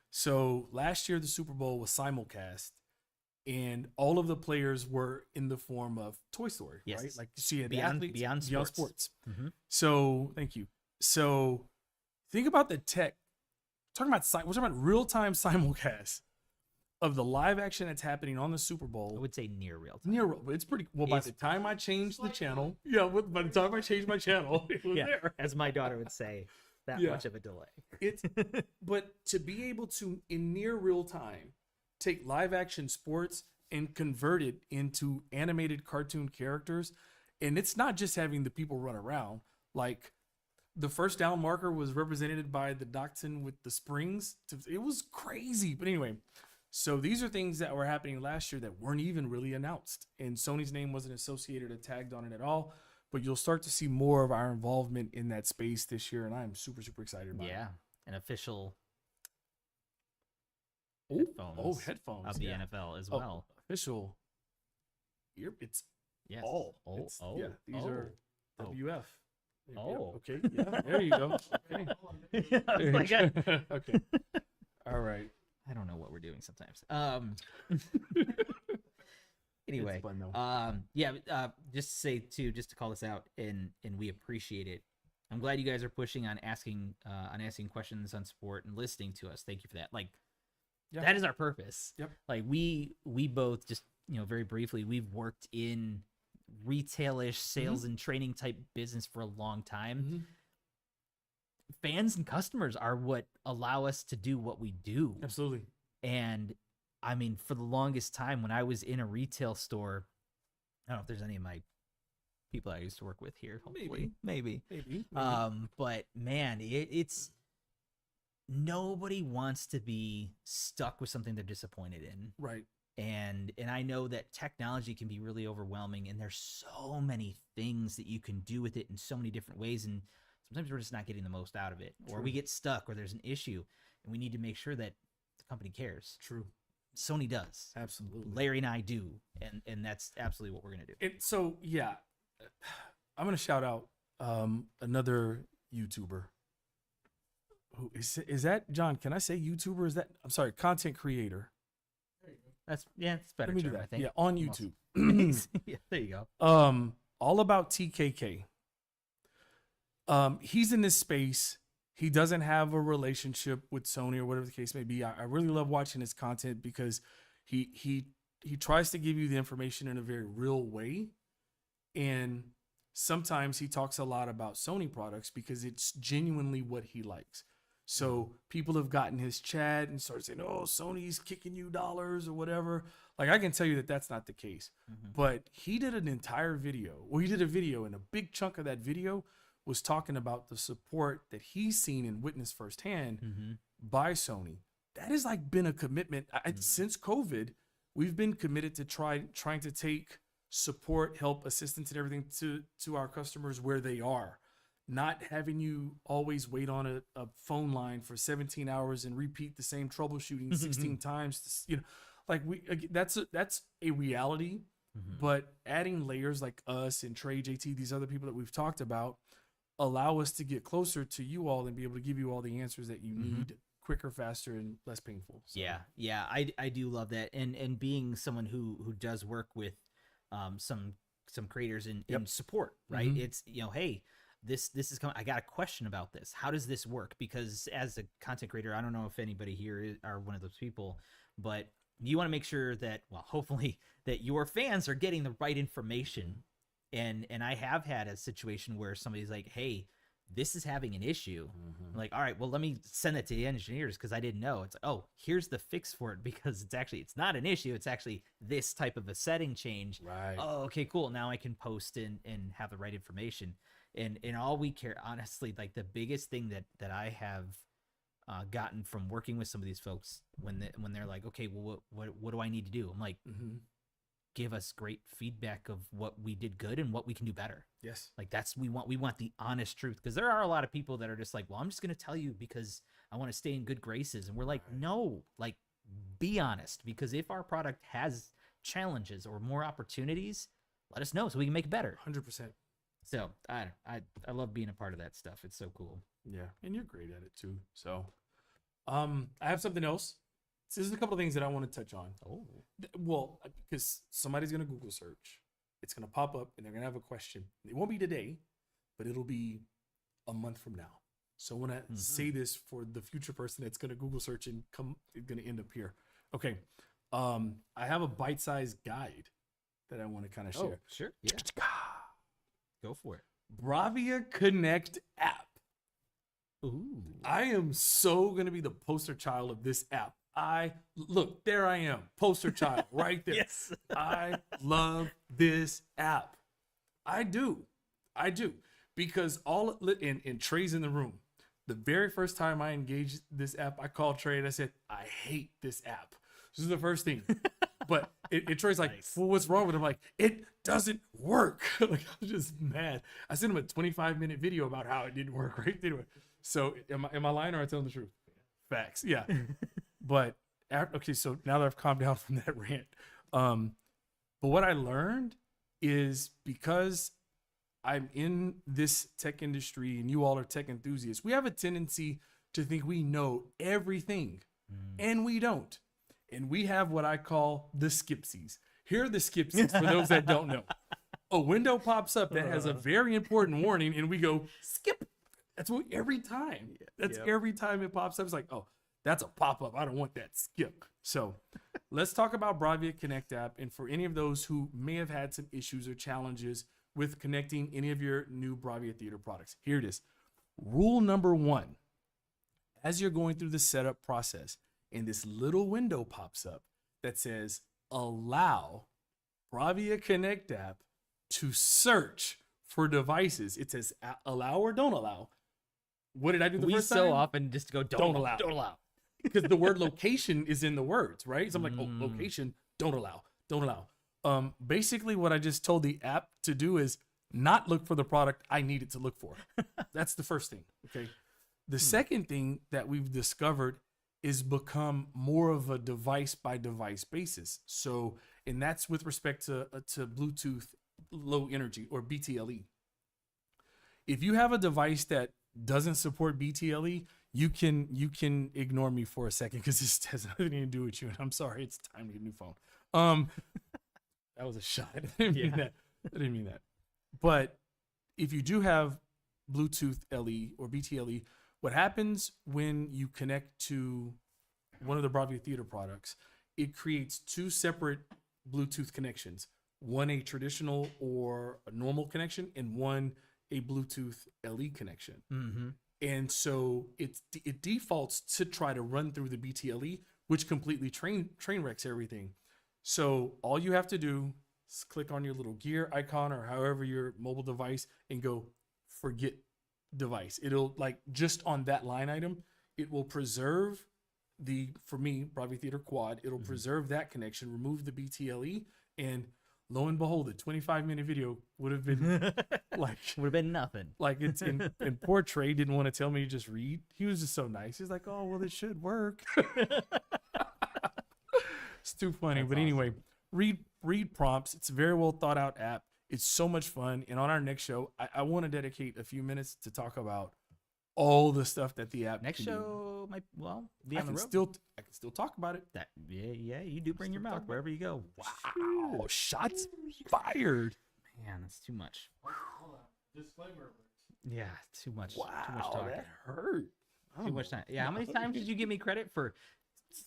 So last year the Super Bowl was simulcast, and all of the players were in the form of Toy Story, Yes. right? Like you see the Beyond- athletes beyond sports. So thank you. So think about the tech. We're talking about real-time simulcast of the live action that's happening on the Super I Bowl. would say near real time. It's pretty well. By It's- the time I changed the channel, by the time I changed my channel, it was there. As my daughter would say, that Yeah. much of a delay. It's but to be able to in near real time take live action sports and convert it into animated cartoon characters, and it's not just having the people run around. Like the first down marker was represented by the Dachshund with the springs. It was crazy. But anyway, so these are things that were happening last year that weren't even really announced, and Sony's name wasn't associated or tagged on it at all. But you'll start to see more of our involvement in that space this year, and I'm super, super excited about it. Yeah, an official Headphones headphones of the yeah. NFL as Oh, well. official it's Yes. these are Oh. WF. Yeah, Oh. okay, yeah, there you go. Okay. I was like, Okay. All right. I don't know what we're doing sometimes. Anyway, It's fun, though. just to say too, just to call this out, and we appreciate it. I'm glad you guys are pushing on asking questions on sport and listening to us. Thank you for that. Like, that is our purpose. Yep. Like we both just very briefly, we've worked in retailish sales and training type business for a long time. Fans and customers are what allow us to do what we do. Absolutely. And I mean, for the longest time when I was in a retail store, I don't know if there's any of my people I used to work with here. Hopefully, maybe. But man, it's nobody wants to be stuck with something they're disappointed in. Right. And I know that technology can be really overwhelming, and there's so many things that you can do with it in so many different ways, and sometimes we're just not getting the most out of it, or we get stuck, or there's an issue, and we need to make sure that the company cares. True. Sony does. Absolutely. Larry and I do, and that's absolutely what we're gonna do. So yeah, I'm gonna shout out another YouTuber. Who is that? John, can I say YouTuber? Is that? I'm sorry, content creator. It's better. Let me do term, that. I think. Yeah, on YouTube. Yeah, there you go. AllAboutTKK. He's in this space. He doesn't have a relationship with Sony or whatever the case may be. I really love watching his content because he tries to give you the information in a very real way. And sometimes he talks a lot about Sony products because it's genuinely what he likes. So people have gotten his chat and started saying, "Oh, Sony's kicking you dollars or whatever." Like, I can tell you that that's not the case. But he did an entire video. Well, he did a video, and a big chunk of that video was talking about the support that he's seen and witnessed firsthand by Sony. That has like been a commitment since COVID. We've been committed to trying to take support, help, assistance, and everything to our customers where they are. Not having you always wait on a phone line for 17 hours and repeat the same troubleshooting 16 times. That's a reality. But adding layers like us and Trey, JT, these other people that we've talked about, allow us to get closer to you all and be able to give you all the answers that you need quicker, faster, and less painful. So. Yeah, I do love that, and being someone who does work with some creators in support, right? Mhm. It's, hey, this is coming. I got a question about this. How does this work? Because as a content creator, I don't know if anybody here are one of those people, but you want to make sure that, well, hopefully that your fans are getting the right information. And I have had a situation where somebody's like, hey, this is having an issue. I'm like, all right, well, let me send it to the engineers because I didn't know. It's like, oh, here's the fix for it, because it's not an issue. It's actually this type of a setting change. Right. Oh, okay, cool. Now I can post and have the right information. And all we care, honestly, like the biggest thing that I have gotten from working with some of these folks when they're like, okay, well, what do I need to do? I'm like, give us great feedback of what we did good and what we can do better. Yes. Like we want the honest truth, because there are a lot of people that are just like, well, I'm just going to tell you because I want to stay in good graces. And we're like, no, like, be honest, because if our product has challenges or more opportunities, let us know so we can make it better. 100%. So I love being a part of that stuff. It's so cool. Yeah, and you're great at it too. So, I have something else. So there's a couple of things that I want to touch on. Oh, Well, because somebody's gonna Google search, it's gonna pop up, and they're gonna have a question. It won't be today, but it'll be a month from now. So when I say this for the future person that's gonna Google search and it's gonna end up here. Okay, I have a bite-sized guide that I want to kind of share. sure. Yeah. Go for it. BRAVIA Connect app. Ooh. I am so going to be the poster child of this app. Look, there I am, poster child right there. Yes. I love this app. I do. Because and Trey's in the room. The very first time I engaged this app, I called Trey and I said, I hate this app. This is the first thing. But Trey's like, Nice. well, what's wrong with it? I'm like, it doesn't work. Like, I was just mad. I sent him a 25-minute video about how it didn't work, right? Anyway, so am I lying or am I telling the truth? Facts. Yeah. But okay, so now that I've calmed down from that rant, but what I learned is, because I'm in this tech industry and you all are tech enthusiasts, we have a tendency to think we know everything, and we don't. And we have what I call the skipsies. Here are the skipsies for those that don't know. A window pops up that has a very important warning, and we go, skip. That's what every time. Every time it pops up, it's like, oh, that's a pop-up. I don't want that. Skip. So let's talk about BRAVIA Connect app. And for any of those who may have had some issues or challenges with connecting any of your new BRAVIA Theater products, here it is. Rule number 1, as you're going through the setup process, and this little window pops up that says, allow BRAVIA Connect app to search for devices. It says allow or don't allow. What did I do the first time? We so often just go, don't allow. Don't allow. Because the word location is in the words, right? So I'm like, oh, location, don't allow. Basically what I just told the app to do is not look for the product I need it to look for. That's the first thing, okay? The second thing that we've discovered is become more of a device by device basis. So, and that's with respect to Bluetooth low energy, or BTLE. If you have a device that doesn't support BTLE, you can ignore me for a second, because this has nothing to do with you. And I'm sorry, it's time to get a new phone. That was a shot. I didn't mean that. But if you do have Bluetooth LE or BTLE, what happens when you connect to one of the BRAVIA Theater products, it creates 2 separate Bluetooth connections. One a traditional or a normal connection, and one a Bluetooth LE connection. And so it defaults to try to run through the BTLE, which completely train wrecks everything. So all you have to do is click on your little gear icon, or however your mobile device, and go forget device. It'll, like, just on that line item, it will preserve for me, BRAVIA Theater Quad, it'll preserve that connection, remove the BTLE, and lo and behold, the 25-minute video would have been nothing. Like, it's in poor Trey didn't want to tell me to just read. He was just so nice. He's like, oh, well, it should work. It's too funny. That's but awesome. Anyway, read prompts. It's a very well thought out app. It's so much fun. And on our next show, I want to dedicate a few minutes to talk about all the stuff that the app Next can do. show might be I on the can road. still talk about it. That you do bring your Still talk mouth about wherever you go. Wow, shots fired. Man, that's too much. Hold on. Disclaimer alert. Yeah, too much. Wow, too much talking. that hurt. Too much time. Yeah, how many times did you give me credit for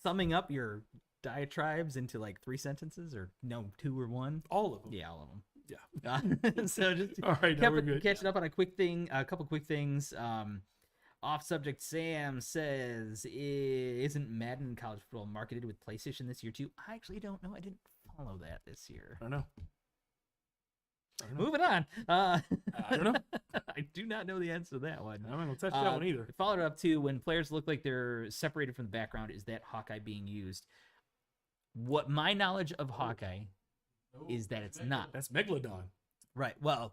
summing up your diatribes into like 3 sentences, or no, 2 or 1? All of them. Yeah, all of them. Yeah. So just All right, now we're good. catching up on a couple quick things. Off subject, Sam says, isn't Madden College Football marketed with PlayStation this year too? I actually don't know. I didn't follow that this year. I don't know. I don't know. Moving on. I don't know. I do not know the answer to that one. I'm not gonna touch that one either. Followed up to, when players look like they're separated from the background, is that Hawkeye being used? What my knowledge of Hawkeye is that it's not. That's Megalodon. Right. Well,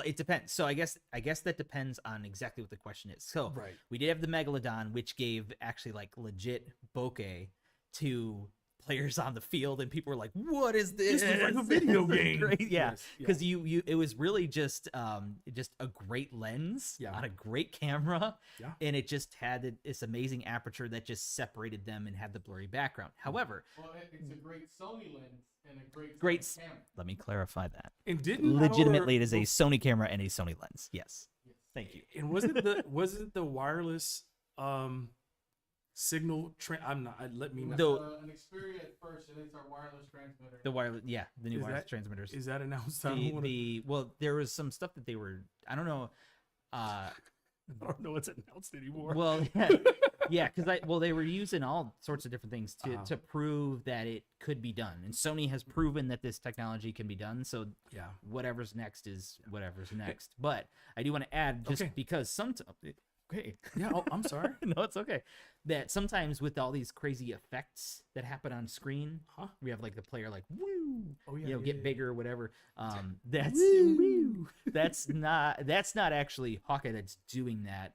it depends. So I guess that depends on exactly what the question is. So Right. we did have the Megalodon, which gave actually like legit bokeh to players on the field, and people were like, "What is this? This is like a video This is game." great." Yeah, Yes, yeah. because you it was really just a great lens Yeah. on a great camera, Yeah. and it just had this amazing aperture that just separated them and had the blurry background. However, Well, it's a great Sony lens and a Great Sony camera. let me clarify that. And didn't Legitimately, it our- is a Sony camera and a Sony lens. Yes. Yes. Thank you. And wasn't the wireless signal? Let me know. The- An Xperia at first, and it's our wireless transmitter. The wireless, yeah, the new Is wireless that- transmitters. Is that announced? I don't Well, there was some stuff that they were, I don't know. I don't know what's announced anymore. Well, yeah, because they were using all sorts of different things to prove that it could be done, and Sony has proven that this technology can be done. So yeah. whatever's next is whatever's next. But I do want to add, just Okay. because sometimes, okay, Yeah. Oh, I'm sorry. no, it's okay. That sometimes with all these crazy effects that happen on screen, Huh? we have like the player like woo, Oh yeah. get bigger or whatever. That's Woo. that's not actually Hawkeye that's doing that.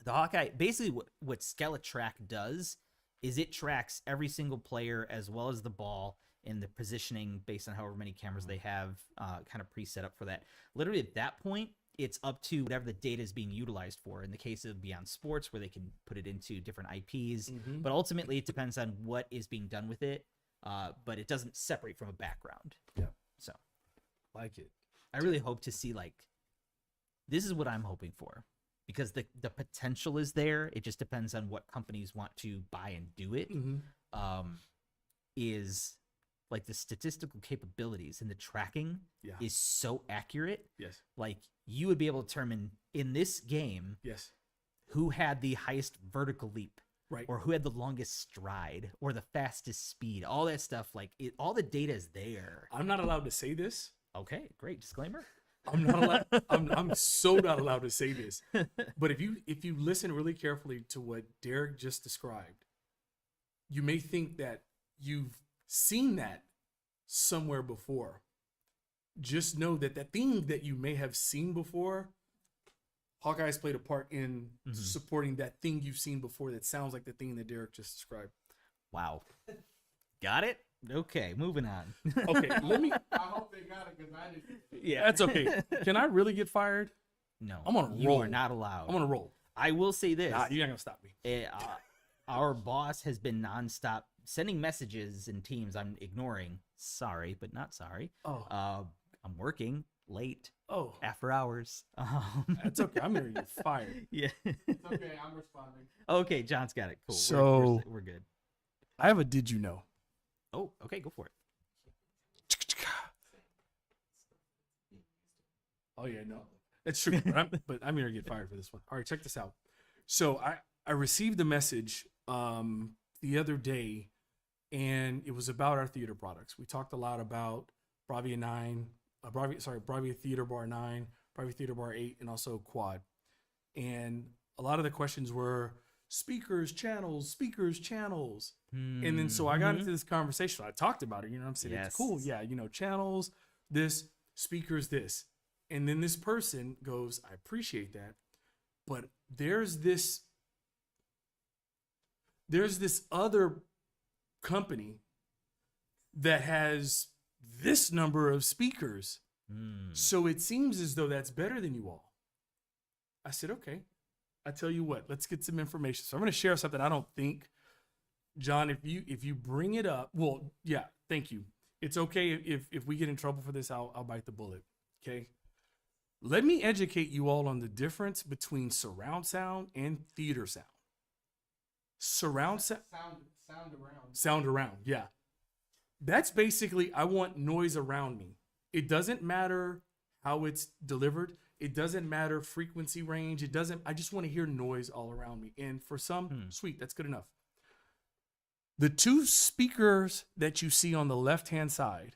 The Hawkeye, basically what Skeletrack does is it tracks every single player as well as the ball and the positioning based on however many cameras they have kind of preset up for that. Literally at that point, it's up to whatever the data is being utilized for. In the case of Beyond Sports, where they can put it into different IPs, Mhm. but ultimately it depends on what is being done with it. But it doesn't separate from a background. Yeah. So Like it. I really hope to see, like, this is what I'm hoping for, because the potential is there. It just depends on what companies want to buy and do it. Mm-hmm. Is like the statistical capabilities and the tracking Yeah. is so accurate. Yes. Like, you would be able to determine in this game Yes. who had the highest vertical leap, Right. or who had the longest stride, or the fastest speed. All that stuff, like all the data is there. I'm not allowed to say this. Okay, great disclaimer. I'm not allowed. I'm so not allowed to say this. But if you listen really carefully to what Derek just described, you may think that you've seen that somewhere before. Just know that that thing that you may have seen before, Hawkeye's played a part in supporting that thing you've seen before that sounds like the thing that Derek just described. Wow. Got it? Okay, moving on. Okay, let me. I hope they got it because I didn't. Yeah. That's okay. Can I really get fired? No. I'm on a You roll. are not allowed. I'm gonna roll. I will say this. Nah, you're not gonna stop me. Our boss has been nonstop sending messages in Teams I'm ignoring. Sorry, but not sorry. Oh, I'm working late oh, after hours. that's okay. I'm gonna get fired. Yeah. It's okay. I'm responding. Okay, John's got it. Cool. So- we're good. I have a did you know? Oh, okay, go for it. Oh yeah, no, that's true. But I'm gonna get fired for this one. All right, check this out. So I received a message the other day, and it was about our theater products. We talked a lot about BRAVIA Theater Bar 9, BRAVIA Theater Bar 8, and also Quad. And a lot of the questions were speakers, channels. And then so I got into this conversation. I talked about it. You know what I'm saying? Yes. It's cool. Yeah, channels, this, speakers, this. And then this person goes, I appreciate that. But there's this other company that has this number of speakers. So it seems as though that's better than you all. I said, okay. I tell you what, let's get some information. So I'm going to share something. I don't think, John, if you bring it up, well, yeah, thank you. It's okay if we get in trouble for this, I'll bite the bullet. Okay. Let me educate you all on the difference between surround sound and theater sound. Surround sound. Sound around. Yeah. That's basically, I want noise around me. It doesn't matter how it's delivered. It doesn't matter frequency range. I just want to hear noise all around me. And for some, sweet, that's good enough. The two speakers that you see on the left-hand side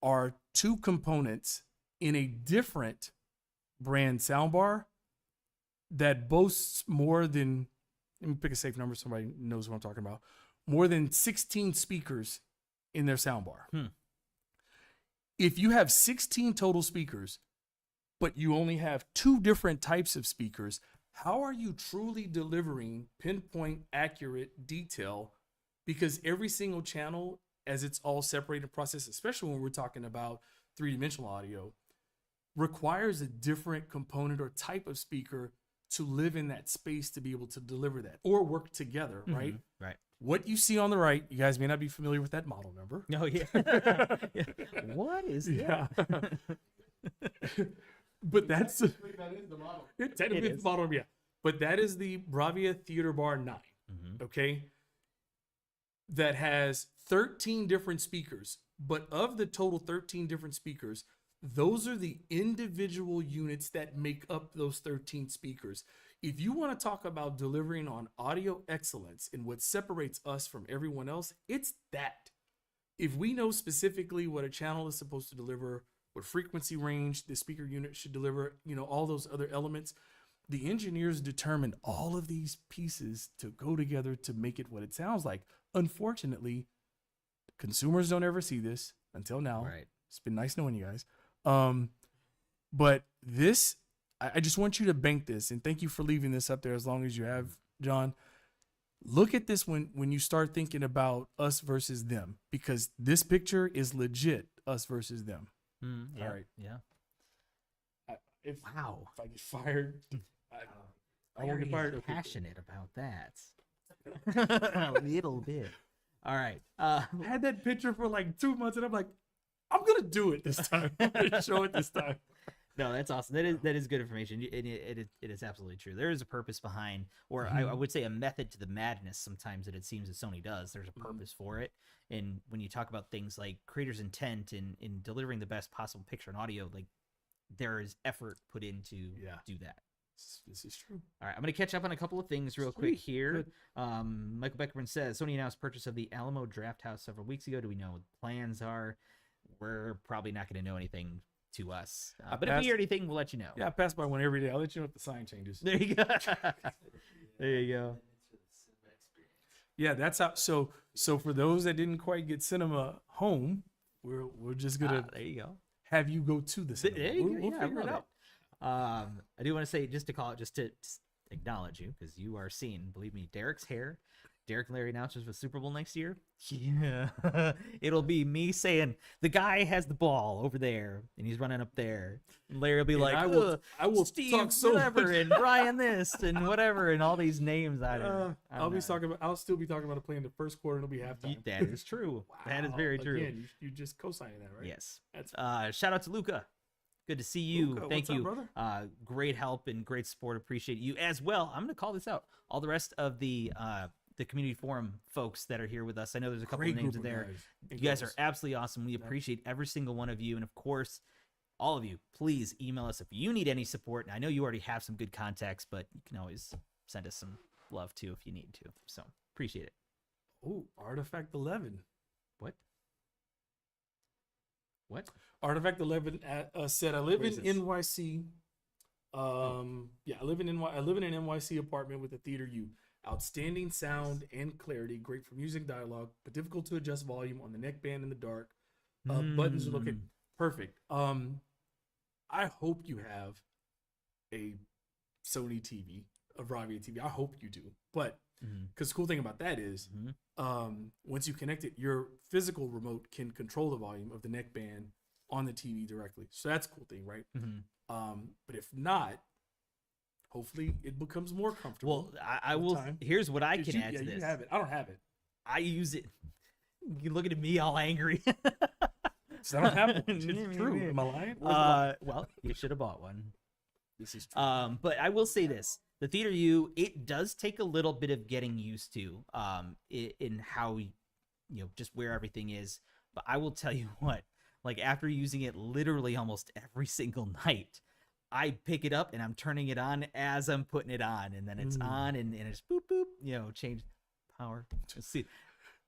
are two components in a different brand soundbar that boasts more than, let me pick a safe number so somebody knows what I'm talking about, more than 16 speakers in their soundbar. If you have 16 total speakers, but you only have two different types of speakers, how are you truly delivering pinpoint accurate detail? Because every single channel, as it's all separated process, especially when we're talking about three-dimensional audio, requires a different component or type of speaker to live in that space to be able to deliver that or work together, right? Right. What you see on the right, you guys may not be familiar with that model number. Oh, yeah. What is that? But that's That is the model. technically it's the model number, yeah. But that is the BRAVIA Theater Bar 9, okay? That has 13 different speakers. But of the total 13 different speakers, those are the individual units that make up those 13 speakers. If you want to talk about delivering on audio excellence and what separates us from everyone else, it's that. If we know specifically what a channel is supposed to deliver, what frequency range the speaker unit should deliver, all those other elements, the engineers determined all of these pieces to go together to make it what it sounds like. Unfortunately, consumers don't ever see this until now. Right. It's been nice knowing you guys. But this, I just want you to bank this, and thank you for leaving this up there as long as you have, John. Look at this when you start thinking about us versus them, because this picture is legit us versus them. Yeah, All right. Yeah. If Wow. I get fired, I Why won't are get you fired. Okay. passionate about that? A little bit. All right. I had that picture for like 2 months, and I'm like, I'm gonna do it this time. I'm gonna show it this time. No, that's awesome. That is good information. It is absolutely true. There is a purpose behind, or I would say a method to the madness sometimes that it seems that Sony does. There's a purpose for it. And when you talk about things like creator's intent in delivering the best possible picture and audio, like there is effort put into do that. This is true. All right, I'm going to catch up on a couple of things real quick here. Michael Beckerman says, Sony announced purchase of the Alamo Draft House several weeks ago. Do we know what the plans are? We're probably not going to know anything to us. But if we hear anything, we'll let you know. Yeah, I pass by one every day. I'll let you know if the sign changes. There you go. There you go. Yeah, that's how. So for those that didn't quite get cinema home, we're just gonna There you go. have you go to the cinema. There you go. We'll Yeah, I figure it love out. it. I do want to say, just to acknowledge you, because you are seen. Believe me, Derek's hair. Derek and Larry announcers for Super Bowl next year. Yeah, it'll be me saying the guy has the ball over there and he's running up there. And Larry will be like, I will Steve talk so whatever much. and Brian this and whatever and all these names. I'll still be talking about it playing the first quarter and it'll be halftime. That is true. That is very true. Again, you just co-signing that, right? Yes. That's Shout out to Luca. Good to see you. Luca, Thank what's up, you. brother? Great help and great support. Appreciate you as well. I'm going to call this out. All the rest of the community forum folks that are here with us. I know there's a couple of names in there. You guys are absolutely awesome. We appreciate every single one of you. And of course, all of you, please email us if you need any support. And I know you already have some good contacts, but you can always send us some love too if you need to. So appreciate it. Oh, Artifact 11. What? Artifact 11 said, I live Where in is this? NYC. Yeah, I live in an NYC apartment with a Theater U. Outstanding sound and clarity, great for music dialogue, but difficult to adjust volume on the neckband in the dark. Buttons are located perfect. I hope you have a Sony TV, a BRAVIA TV. I hope you do. But because the cool thing about that is, once you connect it, your physical remote can control the volume of the neckband on the TV directly. So that's a cool thing, right? But if not, Hopefully, it becomes more comfortable. Well, I with will. time. Here's what I 'Cause can add to You this. have it. I don't have it. I use it. You looking at me all angry. So I don't have one. It's true. Am I lying? Where's the lie? Well, you should have bought one. This is true. But I will say this: the Theater U, it does take a little bit of getting used to, in how, just where everything is. But I will tell you what, like after using it literally almost every single night, I pick it up and I'm turning it on as I'm putting it on, and then it's on, and it's boop boop, change power. Let's see.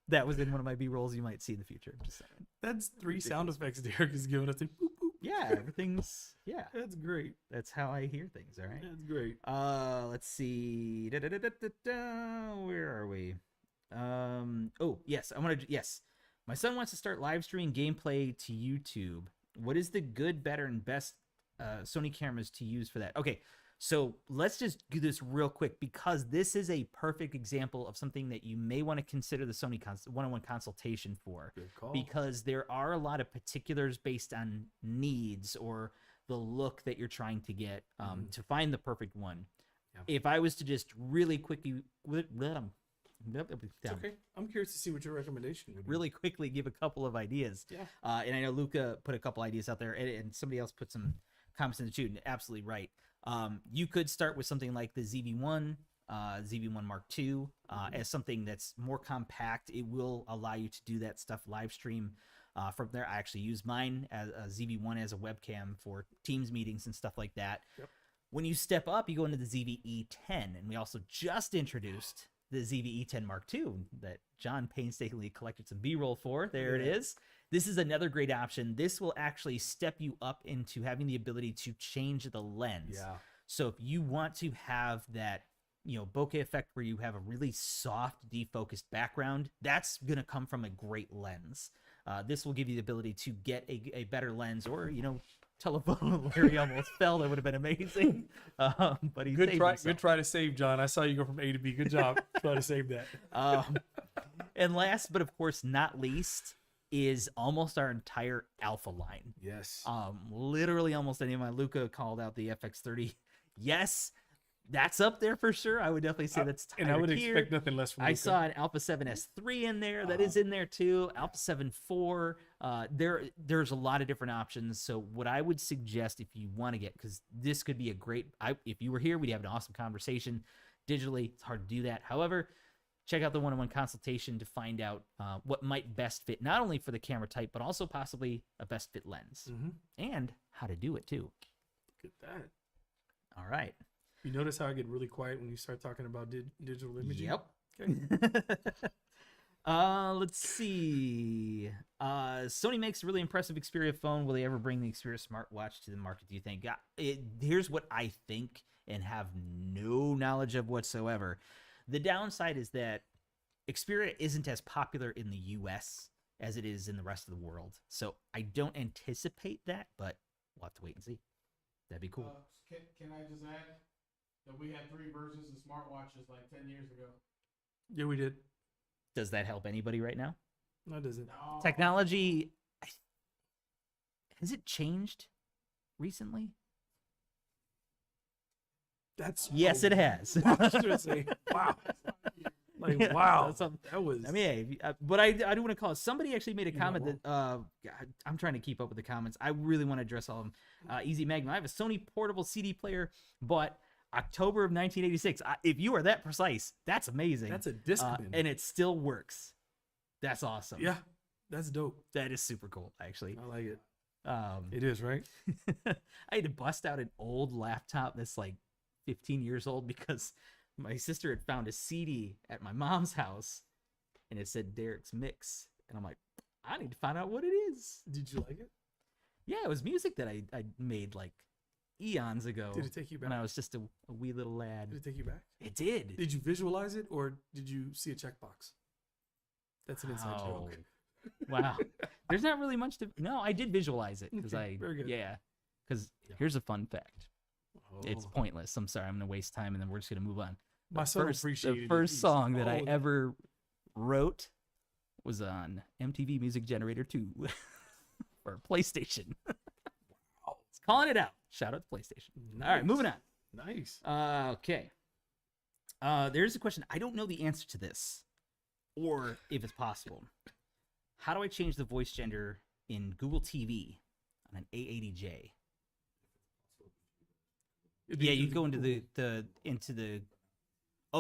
That was in one of my B-rolls you might see in the future. Just saying. That's 3 sound effects Derek is giving us. Boop, boop. Yeah, everything's That's great. That's how I hear things. All right. That's great. Let's see. Where are we? Oh yes, yes. My son wants to start live streaming gameplay to YouTube. What is the good, better, and best Sony cameras to use for that? Okay, so let's just do this real quick because this is a perfect example of something that you may want to consider the Sony one-on-one consultation for. Good call. Because there are a lot of particulars based on needs or the look that you're trying to get to find the perfect one. Yeah. If I was to just really quickly It's okay. I'm curious to see what your recommendation would be. really quickly give a couple of ideas. Yeah. And I know Luca put a couple ideas out there, and somebody else put some comments in the chat. And absolutely right. You could start with something like the ZV-1, ZV-1 Mark II, as something that's more compact. It will allow you to do that stuff live stream from there. I actually use mine as a ZV-1 as a webcam for Teams meetings and stuff like that. Yep. When you step up, you go into the ZV-E10, and we also just introduced the ZV-E10 Mark II that John painstakingly collected some B-roll for. There it is. This is another great option. This will actually step you up into having the ability to change the lens. Yeah. So if you want to have that, bokeh effect where you have a really soft, defocused background, that's going to come from a great lens. This will give you the ability to get a better lens, or, telephone where he almost fell. That would have been amazing. But he Good saved try. himself. Good try to save John. I saw you go from A to B. Good job. Try to save that. And last, but of course not least, is almost our entire alpha line. Yes. Literally almost any of my Luca called out the FX30. Yes, that's up there for sure. I would definitely say that's and I would tier. expect nothing less from I Luca. saw an Alpha 7S3 in there that is in there too. Alpha 7 IV. There's a lot of different options. So what I would suggest if you want to get, because this could be a great, if you were here, we'd have an awesome conversation. Digitally, it's hard to do that. However, check out the one-on-one consultation to find out what might best fit, not only for the camera type, but also possibly a best fit lens and how to do it too. Look at that. All right. You notice how I get really quiet when you start talking about digital imaging? Yep. Okay. Let's see. Sony makes a really impressive Xperia phone. Will they ever bring the Xperia smartwatch to the market, do you think? Here's what I think and have no knowledge of whatsoever. The downside is that Xperia isn't as popular in the US as it is in the rest of the world. So I don't anticipate that, but we'll have to wait and see. That'd be cool. Can I just add that we had 3 versions of smartwatches like 10 years ago? Yeah, we did. Does that help anybody right now? No, it doesn't. No. Technology, has it changed recently? That's Yes, it has. Wow. I was gonna say, wow. Like, Yeah, wow. that's something. That was. I mean, hey, but I do want to call it. Somebody actually made a comment that God, I'm trying to keep up with the comments. I really want to address all of them. Easy Magnum. I have a Sony portable CD player, but October of 1986. If you are that precise, that's amazing. That's a Discman. And it still works. That's awesome. Yeah, that's dope. That is super cool, actually. I like it. It is, right? I had to bust out an old laptop that's like 15 years old because my sister had found a CD at my mom's house and it said Derek's Mix. And I'm like, I need to find out what it is. Did you like it? Yeah, it was music that I made like eons ago. Did it take you back? When I was just a wee little lad. Did it take you back? It did. Did you visualize it or did you see a checkbox? That's an inside Wow. joke. Wow. There's not really much to. No, I did visualize it because Okay, very good. Yeah. Because here's a fun fact. It's Oh. pointless. I'm sorry. I'm gonna waste time and then we're just gonna move on. My son The appreciated first it. song that I Oh, ever wrote was on MTV Music Generator 2 for PlayStation. It's calling it out. Shout out to PlayStation. All right, Nice. moving on. Nice. Okay. There's a question. I don't know the answer to this, or if it's possible. How do I change the voice gender in Google TV on an A80J? Yeah, you go into the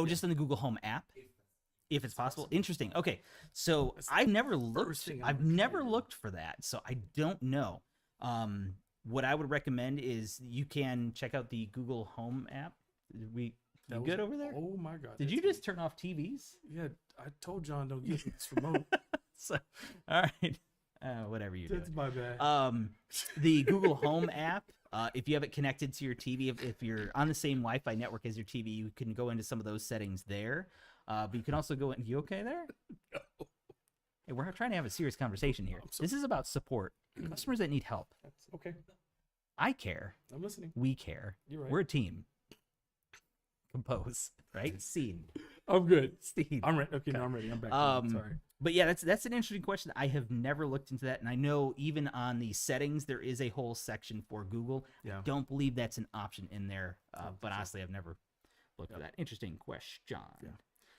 just in the Google Home app, if it's possible. Interesting. Okay, so I've never looked. I've never looked for that, so I don't know. What I would recommend is you can check out the Google Home app. You good over there? Oh my God! Did you just turn off TVs? Yeah, I told John don't give me this remote. So, all right, whatever you do. That's my bad. The Google Home app. If you have it connected to your TV, if you're on the same Wi-Fi network as your TV, you can go into some of those settings there. But you can also go in. You okay there? No. Hey, we're trying to have a serious conversation here. This is about support. Customers that need help. That's okay. I care. I'm listening. We care. You're right. We're a team. Compose, right? Scene. I'm good. Scene. I'm ready. Okay, no, I'm ready. I'm back. Sorry. But yeah, that's an interesting question. I have never looked into that, and I know even on the settings there is a whole section for Google. Yeah. I don't believe that's an option in there, but honestly, I've never looked at that. Interesting question. Yeah.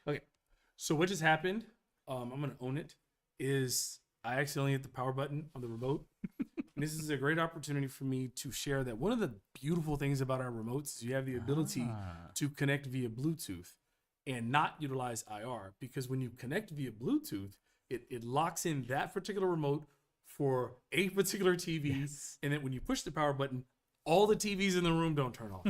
Okay. So what just happened? I'm gonna own it. Is I accidentally hit the power button on the remote. And this is a great opportunity for me to share that one of the beautiful things about our remotes is you have the ability to connect via Bluetooth and not utilize IR, because when you connect via Bluetooth, it locks in that particular remote for a particular TV. Yes. And then when you push the power button, all the TVs in the room don't turn off.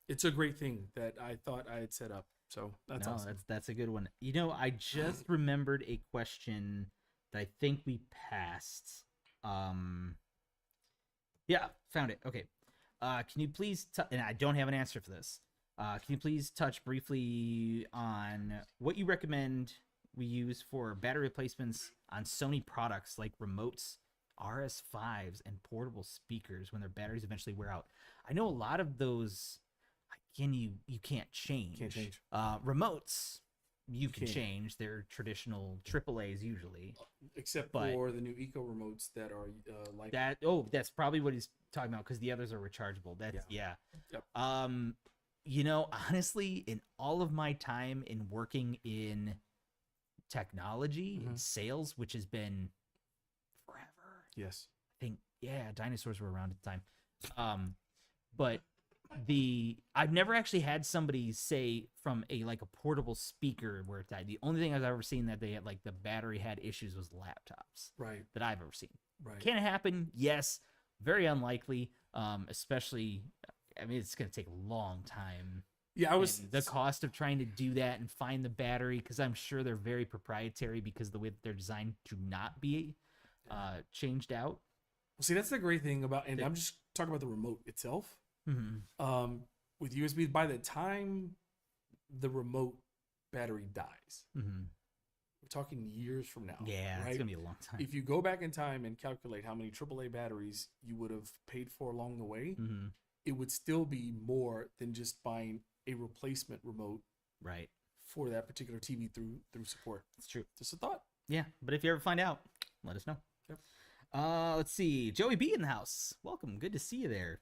It's a great thing that I thought I had set up. So that's awesome. That's a good one. You know, I just remembered a question that I think we passed. Yeah, found it. Okay. Can you please, and I don't have an answer for this. Can you please touch briefly on what you recommend we use for battery replacements on Sony products like remotes, RS5s, and portable speakers when their batteries eventually wear out? I know a lot of those, again, you can't change. Can't change. Remotes, you can change. They're traditional AAAs usually. Except for the new Eco remotes that are like that. Oh, that's probably what he's talking about, because the others are rechargeable. That's yeah. Yep. You know, honestly, in all of my time in working in technology and sales, which has been forever. Yes. I think dinosaurs were around at the time. But I've never actually had somebody say from a portable speaker where it died. The only thing I've ever seen that they had the battery had issues was laptops. Right. That I've ever seen. Right. Can it happen? Yes. Very unlikely. Especially, I mean, it's going to take a long time. Yeah, the cost of trying to do that and find the battery, because I'm sure they're very proprietary because of the way that they're designed to not be changed out. Well, see, that's the great thing about, and I'm just talking about the remote itself. Mm-hmm. With USB, by the time the remote battery dies, we're talking years from now. Yeah, right? It's gonna be a long time. If you go back in time and calculate how many AAA batteries you would have paid for along the way, it would still be more than just buying a replacement remote, right, for that particular TV through support. That's true. Just a thought. Yeah, but if you ever find out, let us know. Yep. Let's see, Joey B in the house. Welcome. Good to see you there.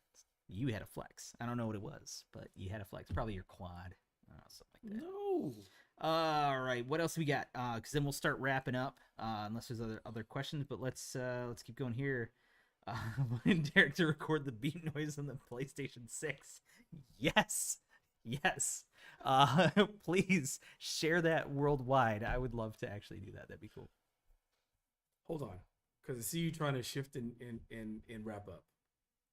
You had a flex. I don't know what it was, but you had a flex. Probably your quad. Something like that. No. All right. What else we got? Because then we'll start wrapping up. Unless there's other questions, but let's keep going here. Derek to record the beep noise on the PlayStation 6. Yes. Please share that worldwide. I would love to actually do that. That'd be cool. Hold on, because I see you trying to shift and wrap up.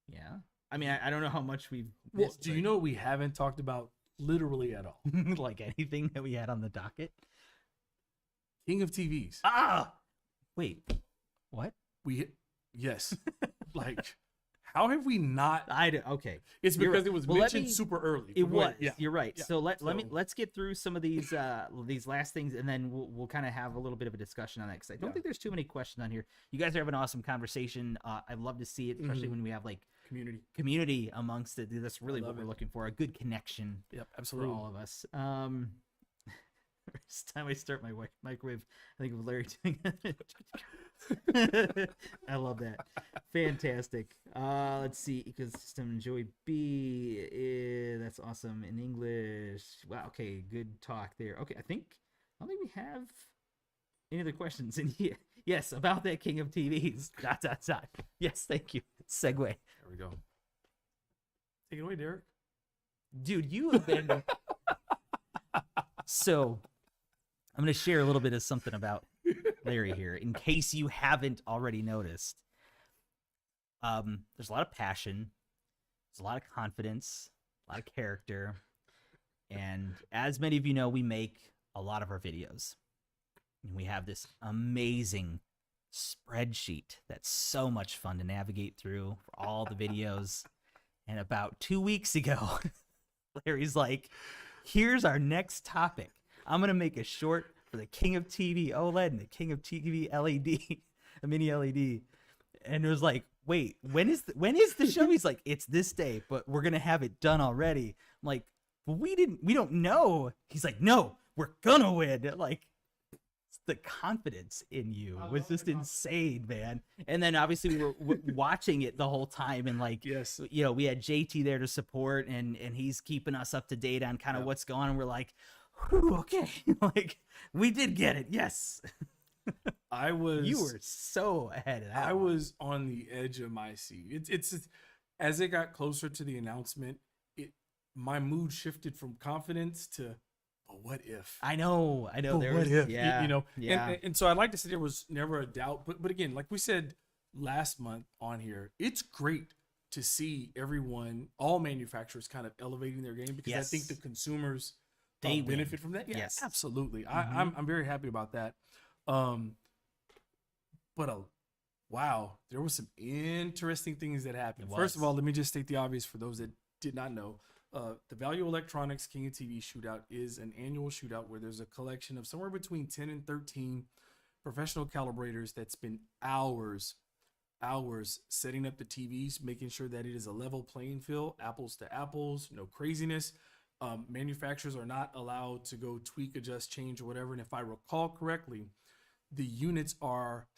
Yeah. I mean, I don't know how much we've missed, do you know what we haven't talked about literally at all? Like anything that we had on the docket? King of TVs. Wait. What? Yes. Like, how have we not? Okay. It's because it was mentioned super early. It was. Yeah. You're right. Yeah. So let's get through some of these last things, and then we'll kind of have a little bit of a discussion on that, because I don't think there's too many questions on here. You guys are having an awesome conversation. I love to see it, especially when we have community amongst it. That's really what we're looking for, a good connection. Yep, absolutely. For all of us. First time I start my microwave, I think of Larry doing it. I love that. Fantastic. Let's see. Ecosystem Enjoy B. That's awesome in English. Wow. Okay. Good talk there. Okay. I don't think we have any other questions in here. Yes, about that King of TVs. ... Yes. Thank you. Segue. There we go. Take it away, Derek. Dude, you have been. So, I'm going to share a little bit of something about Larry here, in case you haven't already noticed. There's a lot of passion, there's a lot of confidence, a lot of character, and as many of you know, we make a lot of our videos. And we have this amazing spreadsheet that's so much fun to navigate through for all the videos. And about 2 weeks ago, Larry's like, here's our next topic. I'm going to make a short for the King of TV OLED and the King of TV LED, a mini LED. And it was like, wait, when is the show? He's like, it's this day, but we're going to have it done already. I'm like, well, we don't know. He's like, no, we're going to win. Like, the confidence in you was just insane, man. And then obviously we were watching it the whole time, and like, Yes, you know, we had JT there to support, and he's keeping us up to date on kind of what's going on. And we're like, whew, okay, like we did get it. Yes. You were so ahead of that. I was on the edge of my seat. It's as it got closer to the announcement, my mood shifted from confidence to, but what if? I know. But There what was, if? yeah, You know, yeah. and so I'd like to say there was never a doubt, but again, like we said last month on here, it's great to see everyone, all manufacturers, kind of elevating their game, because I think the consumers They benefit win. from that. Yeah, Yes. absolutely. I'm very happy about that. But wow, there was some interesting things that happened. First of all, let me just state the obvious for those that did not know. The Value Electronics King of TV Shootout is an annual shootout where there's a collection of somewhere between 10 and 13 professional calibrators that spend hours setting up the TVs, making sure that it is a level playing field, apples to apples, no craziness. Manufacturers are not allowed to go tweak, adjust, change, or whatever. And if I recall correctly, the units are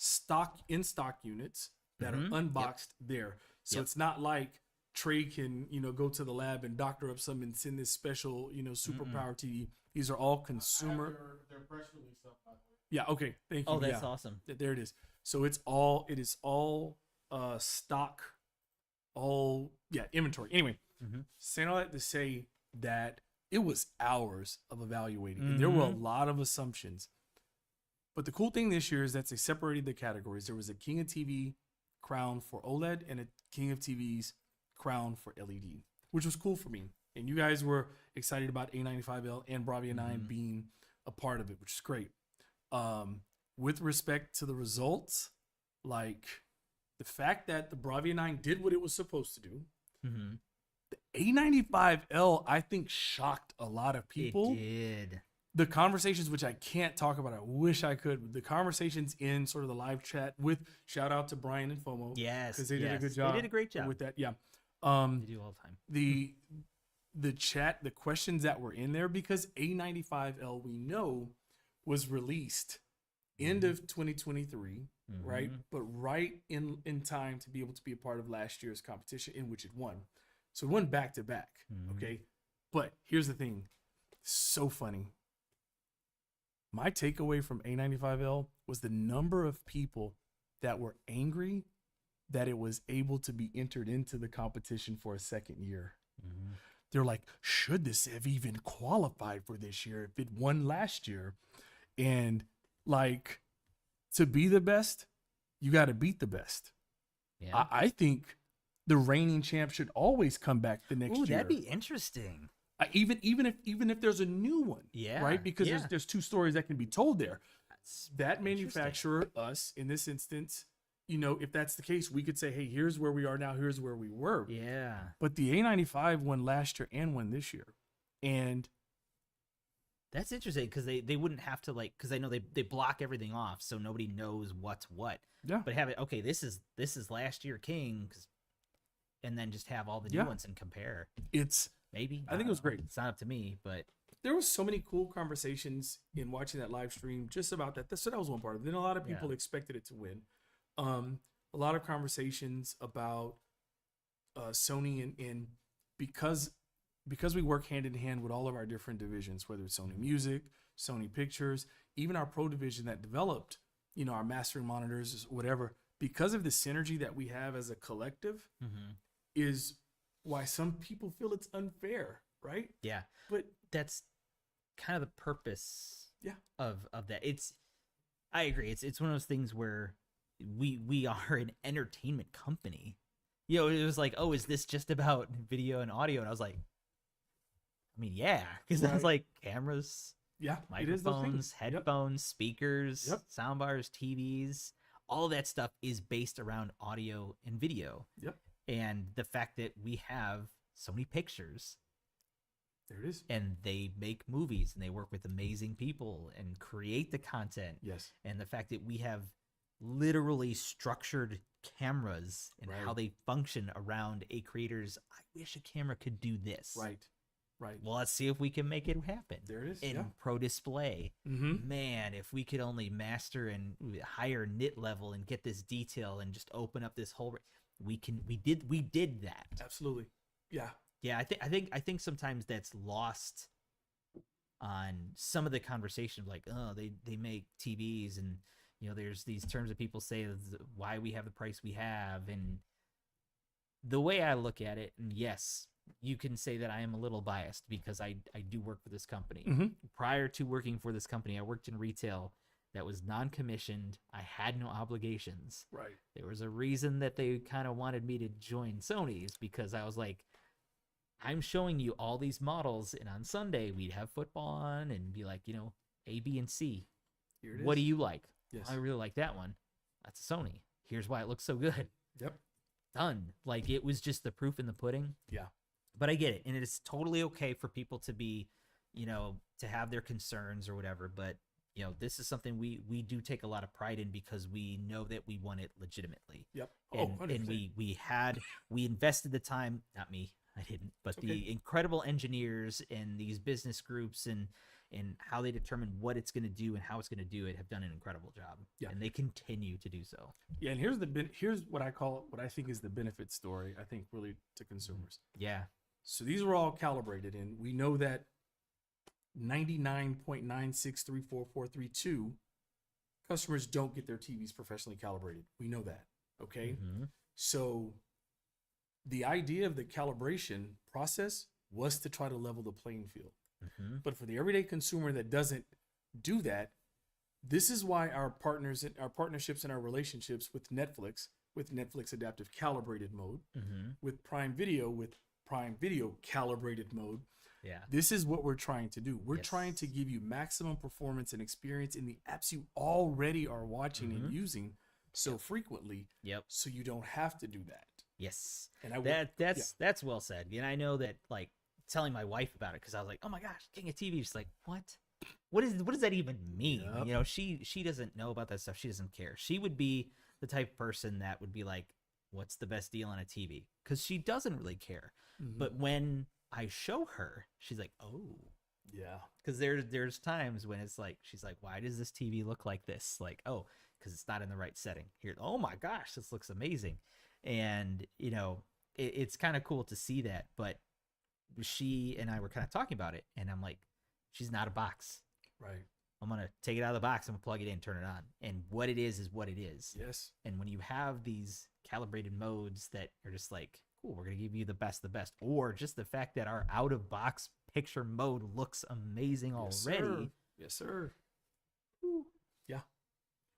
in stock units that are unboxed there. So it's not like Trey can, go to the lab and doctor up some and send this special, superpower TV. These are all consumer. Their press release up, by the way. Yeah. Okay. Thank you. Oh, that's Yeah. awesome. There it is. So it is all stock, inventory. Anyway, saying all that to say that it was hours of evaluating, and there were a lot of assumptions. But the cool thing this year is that they separated the categories. There was a King of TV crown for OLED and a King of TV's crown for LED, which was cool for me. And you guys were excited about A95L and BRAVIA 9 being a part of it, which is great. With respect to the results, like the fact that the BRAVIA 9 did what it was supposed to do, the A95L, I think, shocked a lot of people. It did. The conversations, which I can't talk about, I wish I could. The conversations in sort of the live chat with shout out to Brian and FOMO. Yes, because they did a good job. They did a great job with that. Yeah. They do all the time. The chat, the questions that were in there, because A95L we know was released end of 2023, right? But right in time to be able to be a part of last year's competition, in which it won. So it won back to back. Okay. But here's the thing. So funny. My takeaway from A95L was the number of people that were angry that it was able to be entered into the competition for a second year. They're like, should this have even qualified for this year if it won last year? And like, to be the best, you got to beat the best. Yeah. I think the reigning champ should always come back the next year. That'd be interesting. Even if there's a new one, Yeah, right? Because yeah. there's two stories that can be told there. That interesting. manufacturer, us in this instance, if that's the case, we could say, hey, here's where we are now, here's where we were. Yeah. But the A95 won last year and won this year, and That's interesting because they wouldn't have to because I know they block everything off so nobody knows what's what. yeah, But have it this is last year King, and then just have all the new Yeah. ones and compare. it's Maybe I think it was don't know. great. It's not up to me, but there was so many cool conversations in watching that live stream just about that. So that was one part of it. Then a lot of people expected it to win. A lot of conversations about Sony and because we work hand in hand with all of our different divisions, whether it's Sony Music, Sony Pictures, even our Pro division that developed, you know, our mastering monitors, whatever, because of the synergy that we have as a collective is why some people feel it's unfair, right? Yeah. But that's kind of the purpose yeah. of that. I agree. It's one of those things where we are an entertainment company. You know, it was like, oh, is this just about video and audio? And I was like, I mean, yeah, because that's like cameras, yeah, it is those microphones, things. headphones, speakers, Yep. soundbars, TVs. All of that stuff is based around audio and video. Yep. And the fact that we have SONY Pictures, There it is. and they make movies and they work with amazing people and create the content. Yes. And the fact that we have literally structured cameras and how Right. they function around a creator's, I wish a camera could do this. Right. Right. Well, let's see if we can make it happen. There it is. In Yeah. Pro Display. Mm-hmm. Man, if we could only master and higher nit level and get this detail and just open up this whole, we did that. Absolutely. Yeah. Yeah, I think sometimes that's lost on some of the conversation, like, oh, they make TVs, and you know, there's these terms that people say why we have the price we have, and the way I look at it, and yes, you can say that I am a little biased because I do work for this company. Mm-hmm. Prior to working for this company, I worked in retail that was non-commissioned. I had no obligations. Right. There was a reason that they kind of wanted me to join Sony's, because I was like, I'm showing you all these models, and on Sunday we'd have football on and be like, you know, A, B, and C. Here it What do is. you like? Yes. I really like that one. That's a Sony. Here's why it looks so good. Yep. Done. Like, it was just the proof in the pudding. Yeah. But I get it. And it is totally okay for people to be, you know, to have their concerns or whatever. But, you know, this is something we do take a lot of pride in, because we know that we won it legitimately. Yep. And, Oh, and 100%. we invested the time, not me, I didn't, but It's the okay. incredible engineers and these business groups and how they determine what it's going to do and how it's going to do it have done an incredible job. Yeah. And they continue to do so. Yeah, and here's what I think is the benefit story, I think, really to consumers. Yeah. So these were all calibrated, and we know that 99.9634432 customers don't get their TVs professionally calibrated. We know that. Okay. Mhm. So the idea of the calibration process was to try to level the playing field. Mhm. But for the everyday consumer that doesn't do that, this is why our partnerships and our relationships with Netflix Adaptive Calibrated Mode, Mhm. with Prime Video Calibrated Mode, Yeah. this is what we're trying to do. We're Yes. trying to give you maximum performance and experience in the apps you already are watching and using so frequently, Yep. so you don't have to do that. Yes. And I would, That's well said. And I know that, like, telling my wife about it, because I was like, oh my gosh, getting a TV. She's like, what does that even mean? Yep. You know, she doesn't know about that stuff. She doesn't care. She would be the type of person that would be like, what's the best deal on a TV? Because she doesn't really care. Mhm. But when I show her, she's like, oh. yeah. Because there's times when it's like, she's like, why does this TV look like this? Like, oh, because it's not in the right setting. Here, oh my gosh, this looks amazing. And, you know, it's kind of cool to see that. But she and I were kind of talking about it, and I'm like, she's not a box. Right. I'm going to take it out of the box. I'm going to plug it in, turn it on. And what it is what it is. Yes. And when you have these calibrated modes that are just like, cool, we're going to give you the best, or just the fact that our out of box picture mode looks amazing Yes, already. sir. Yes, sir. Woo. Yeah.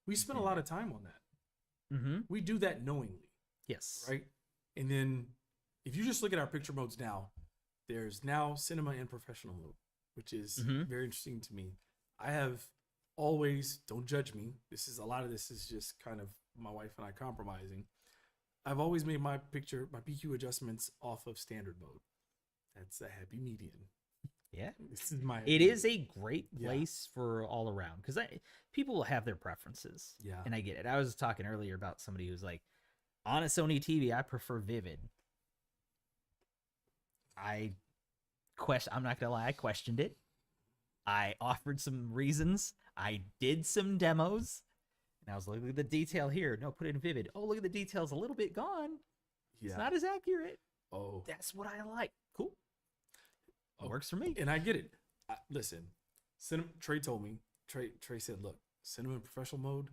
We spend a lot of time on that. Mm-hmm. We do that knowingly, Yes. right? And then if you just look at our picture modes now, there's now cinema and professional mode, which is Mhm. very interesting to me. I have always, don't judge me, a lot of this is just kind of my wife and I compromising. I've always made my PQ adjustments off of standard mode. That's a happy median. Yeah. This is my It is a great Yeah. place for all around, because people will have their preferences. Yeah. And I get it. I was talking earlier about somebody who's like, on a Sony TV, I prefer Vivid. I'm not gonna lie, I questioned it. I offered some reasons. I did some demos. And I was looking at the detail here. No, put it in vivid. Oh, look at the details a little bit gone. Yeah. It's not as accurate. Oh. That's what I like. Cool. Oh. Works for me. And I get it. Listen, Trey told me. Trey said, "Look, cinema in professional mode.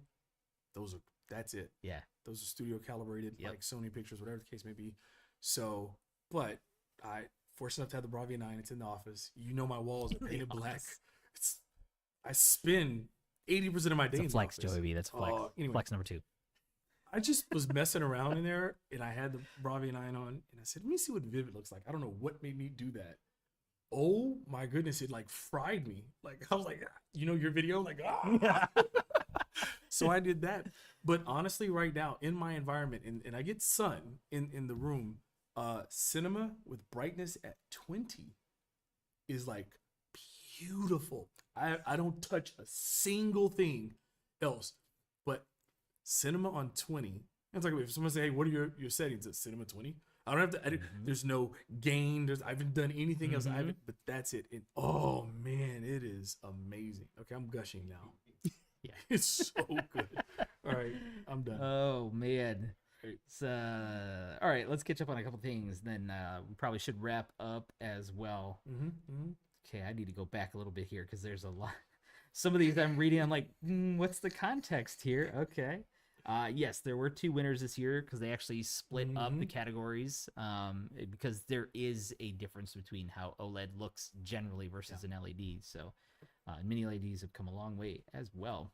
That's it. Yeah. Those are studio calibrated, Yep. like Sony Pictures, whatever the case may be." So, but I fortunate enough to have the BRAVIA 9. It's in the office. You know, my walls are painted black. I spend 80% of my day It's a in flex, the office. Joey B. That's a flex. Anyway. Flex number 2. I just was messing around in there, and I had the BRAVIA 9 on, and I said, "Let me see what Vivid looks like." I don't know what made me do that. Oh my goodness, it like fried me. Like I was like, you know, your video, like ah. So I did that. But honestly, right now in my environment, and I get sun in the room, cinema with brightness at 20 is like beautiful. I don't touch a single thing else, but cinema on 20. It's like if someone say, "Hey, what are your settings?" It's cinema 20. I don't have to edit. There's no gain. I haven't done anything else. But that's it. And oh man, it is amazing. Okay, I'm gushing now. Yeah. It's so good. All right, I'm done. Oh man. Right. So, all right, let's catch up on a couple things. Then we probably should wrap up as well. Okay, I need to go back a little bit here because there's a lot. Some of these I'm reading, I'm like, what's the context here? Okay. Yes, there were 2 winners this year because they actually split up the categories because there is a difference between how OLED looks generally versus an LED. So mini LEDs have come a long way as well.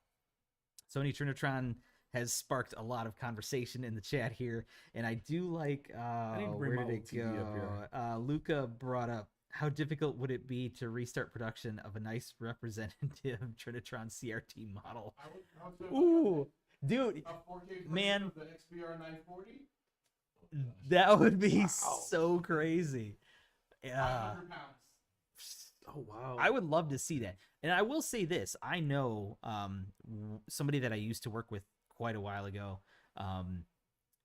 Sony Trinitron has sparked a lot of conversation in the chat here, and I do like where did it go? Luca brought up, how difficult would it be to restart production of a nice representative Trinitron CRT model? Ooh. Dude, man, the XBR 940, that would be so crazy. Yeah. 500 pounds. Oh wow. I would love to see that. And I will say this, I know somebody that I used to work with quite a while ago,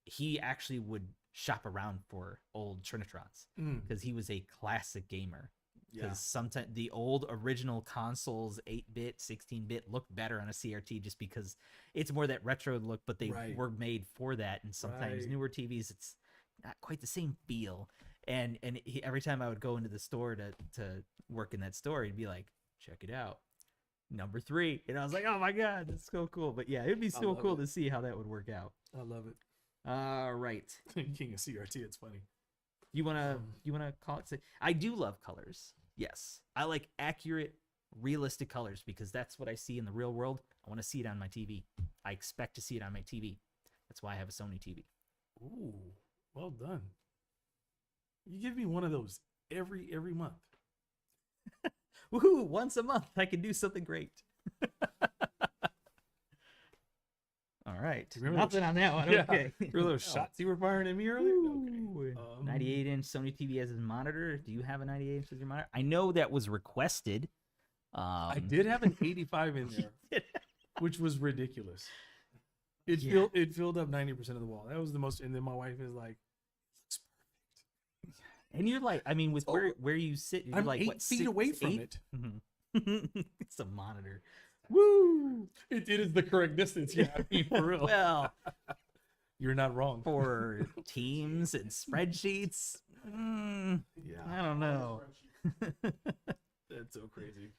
he actually would shop around for old Trinitrons because he was a classic gamer. Because sometimes the old original consoles, 8-bit, 16-bit, look better on a CRT just because it's more that retro look, but they were made for that. And sometimes newer TVs, it's not quite the same feel. And every time I would go into the store to work in that store, he'd be like, "Check it out, number 3." And I was like, "Oh my God, that's so cool." But yeah, it'd be so cool to see how that would work out. I love it. All right. King of CRT, it's funny. You wanna call it? I do love colors. Yes, I like accurate, realistic colors because that's what I see in the real world. I want to see it on my TV. I expect to see it on my TV. That's why I have a Sony TV. Ooh, well done. You give me one of those every month. Woohoo! Once a month, I can do something great. All right, nothing on that one. Yeah. Okay, Remember those shots you were firing at me earlier? Ooh, 98-inch Sony TV as a monitor. Do you have a 98-inch as your monitor? I know that was requested. I did have an 85 in there, which was ridiculous. It filled up 90% of the wall. That was the most. And then my wife is like, "Looks perfect." And you're like, I mean, with where you sit, you're I'm like 8 feet away from it. It's a monitor. Woo! It is the correct distance. Yeah, I mean, for real. Well, you're not wrong. For Teams and spreadsheets, yeah, I don't know. That's so crazy.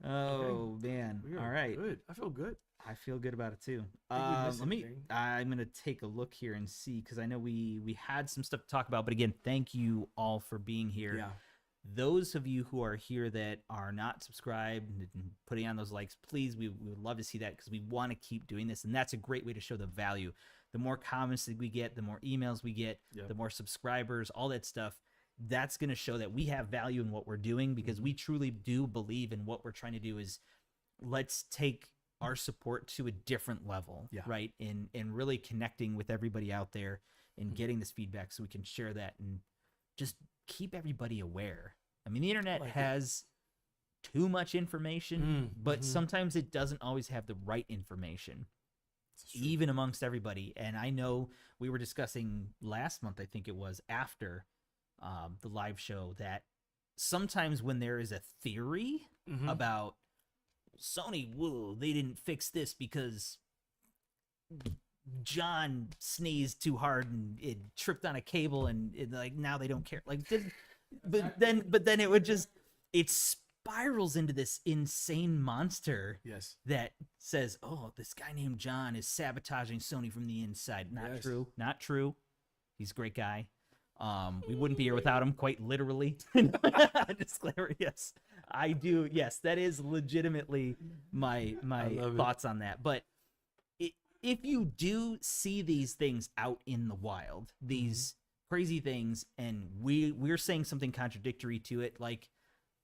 Oh man! All right, good. I feel good. I feel good about it too. I'm gonna take a look here and see because I know we had some stuff to talk about, but again, thank you all for being here. Yeah. Those of you who are here that are not subscribed and putting on those likes, please, we would love to see that because we want to keep doing this, and that's a great way to show the value. The more comments that we get, the more emails we get, the more subscribers, all that stuff. That's going to show that we have value in what we're doing because we truly do believe in what we're trying to do is let's take our support to a different level, right? And really connecting with everybody out there and getting this feedback so we can share that and just keep everybody aware. I mean, the internet has too much information, but sometimes it doesn't always have the right information, even amongst everybody. And I know we were discussing last month, I think it was, after the live show, that sometimes when there is a theory about Sony. Whoa, they didn't fix this because John sneezed too hard and it tripped on a cable, and like now they don't care. Like, but then it would just spirals into this insane monster. Yes. That says, "Oh, this guy named John is sabotaging Sony from the inside." Not Yes. true. Not true. He's a great guy. We wouldn't be here without him, quite literally. Disclaimer, yes. I do. Yes, that is legitimately my thoughts on that. But if you do see these things out in the wild, these crazy things, and we're saying something contradictory to it, like,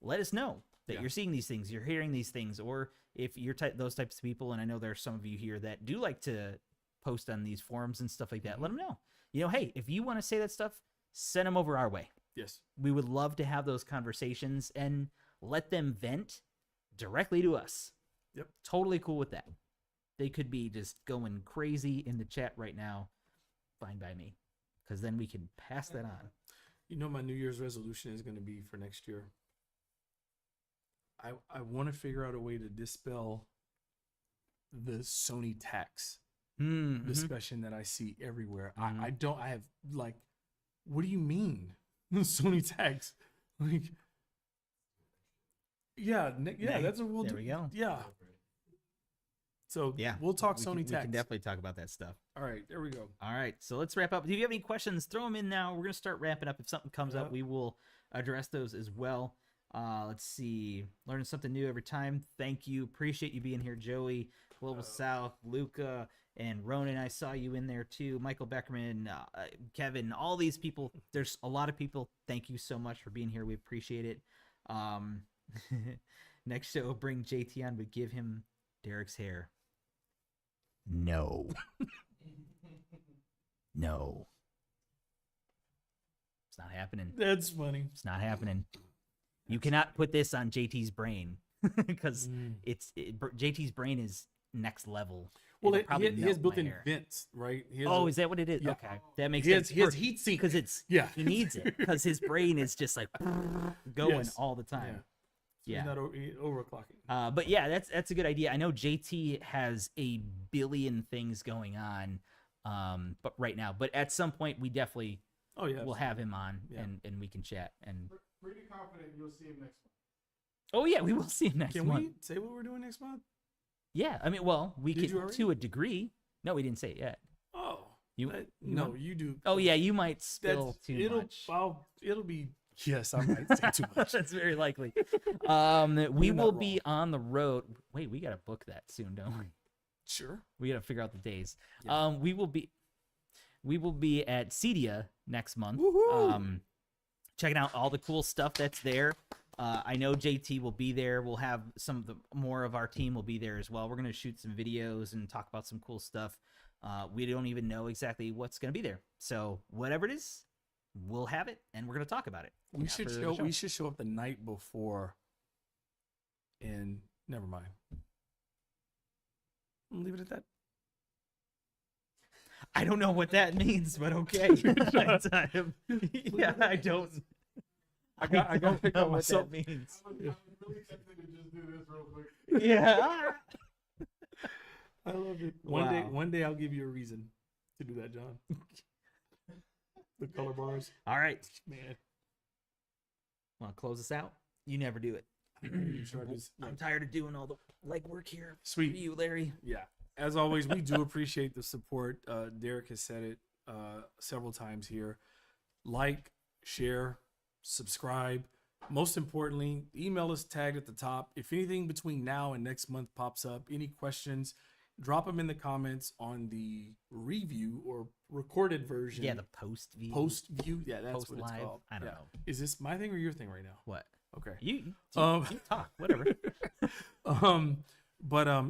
let us know that you're seeing these things, you're hearing these things, or if you're those types of people, and I know there are some of you here that do like to post on these forums and stuff like that, let them know. You know, hey, if you want to say that stuff, send them over our way. Yes. We would love to have those conversations and let them vent directly to us. Yep. Totally cool with that. They could be just going crazy in the chat right now. Fine by me. Because then we can pass that on. You know, my New Year's resolution is going to be for next year. I want to figure out a way to dispel the Sony Tax discussion that I see everywhere. I have like, what do you mean Sony Tax? Like, yeah, that's what we'll do. There we go. Yeah. So Yeah, we'll talk Sony We Tax. can definitely talk about that stuff. All right, there we go. All right, so let's wrap up. If you have any questions, throw them in now. We're going to start wrapping up. If something comes up, we will address those as well. Let's see. Learning something new every time. Thank you. Appreciate you being here, Joey, Global South, Luca, and Ronan. I saw you in there too. Michael Beckerman, Kevin, all these people. There's a lot of people. Thank you so much for being here. We appreciate it. Next show, bring JT on, but give him Derek's hair. No. No. It's not happening. That's funny. It's not happening. You cannot put this on JT's brain because JT's brain is next level. Well, It'll probably he has melt my built-in hair. vents, right? Is that what it is? Yeah. Okay, that makes He sense. has heat sink. Because it's he needs it because his brain is just like going Yes. all the time. Yeah. Yeah. He's not overclocking. But yeah, that's a good idea. I know JT has a billion things going on, but right now. But at some point, we definitely will have him on and we can chat. And Pretty confident you'll see him next month. oh yeah, we will see him next Can month. we say what we're doing next month? Yeah, I mean, well, we Did you could already? to a degree. No, we didn't say it yet. Oh, You no, want- you do. Oh yeah, you might spill too much. It'll be. Yes, I might say too much. That's very likely. We You're will not be on the road. Wait, we gotta book that soon, don't we? Sure. We gotta figure out the days. Yeah. We will be at CEDIA next month. Woohoo! Checking out all the cool stuff that's there. I know JT will be there. We'll have some of the more of our team will be there as well. We're gonna shoot some videos and talk about some cool stuff. We don't even know exactly what's gonna be there. So whatever it is, we'll have it and we're gonna talk about it. We should after the show. We should show up the night before. And never mind. I'll leave it at that. I don't know what that means, but okay. Yeah, I don't. I got pick know up what myself. that means. I'm really tempted to just do this real quick. Yeah. I love it. Wow. One day I'll give you a reason to do that, John. The color bars, All right. man. Want to close this out? You never do it. I'm tired of doing all the legwork here. Sweet. For you, Larry. Yeah. As always, we do appreciate the support. Derek has said it several times here. Like, share, subscribe. Most importantly, email us tagged at the top. If anything between now and next month pops up, any questions, drop them in the comments on the review or recorded version. Yeah, the post view. Post view. Yeah, that's Post what it's live. called. I don't Yeah. know. Is this my thing or your thing right now? What? Okay. You Um, talk. Whatever.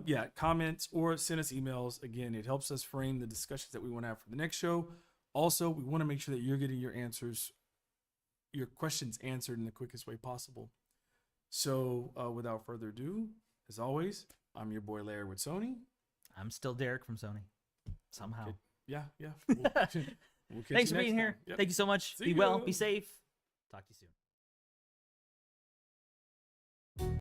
Yeah, comments or send us emails. Again, it helps us frame the discussions that we want to have for the next show. Also, we want to make sure that you're getting your questions answered in the quickest way possible. So without further ado, as always, I'm your boy Larry with Sony. I'm still Derek from Sony. Somehow. Yeah. We'll catch Thanks you for being next here. time. Yep. Thank you so much. See Be well. ya. Be safe. Talk to you soon.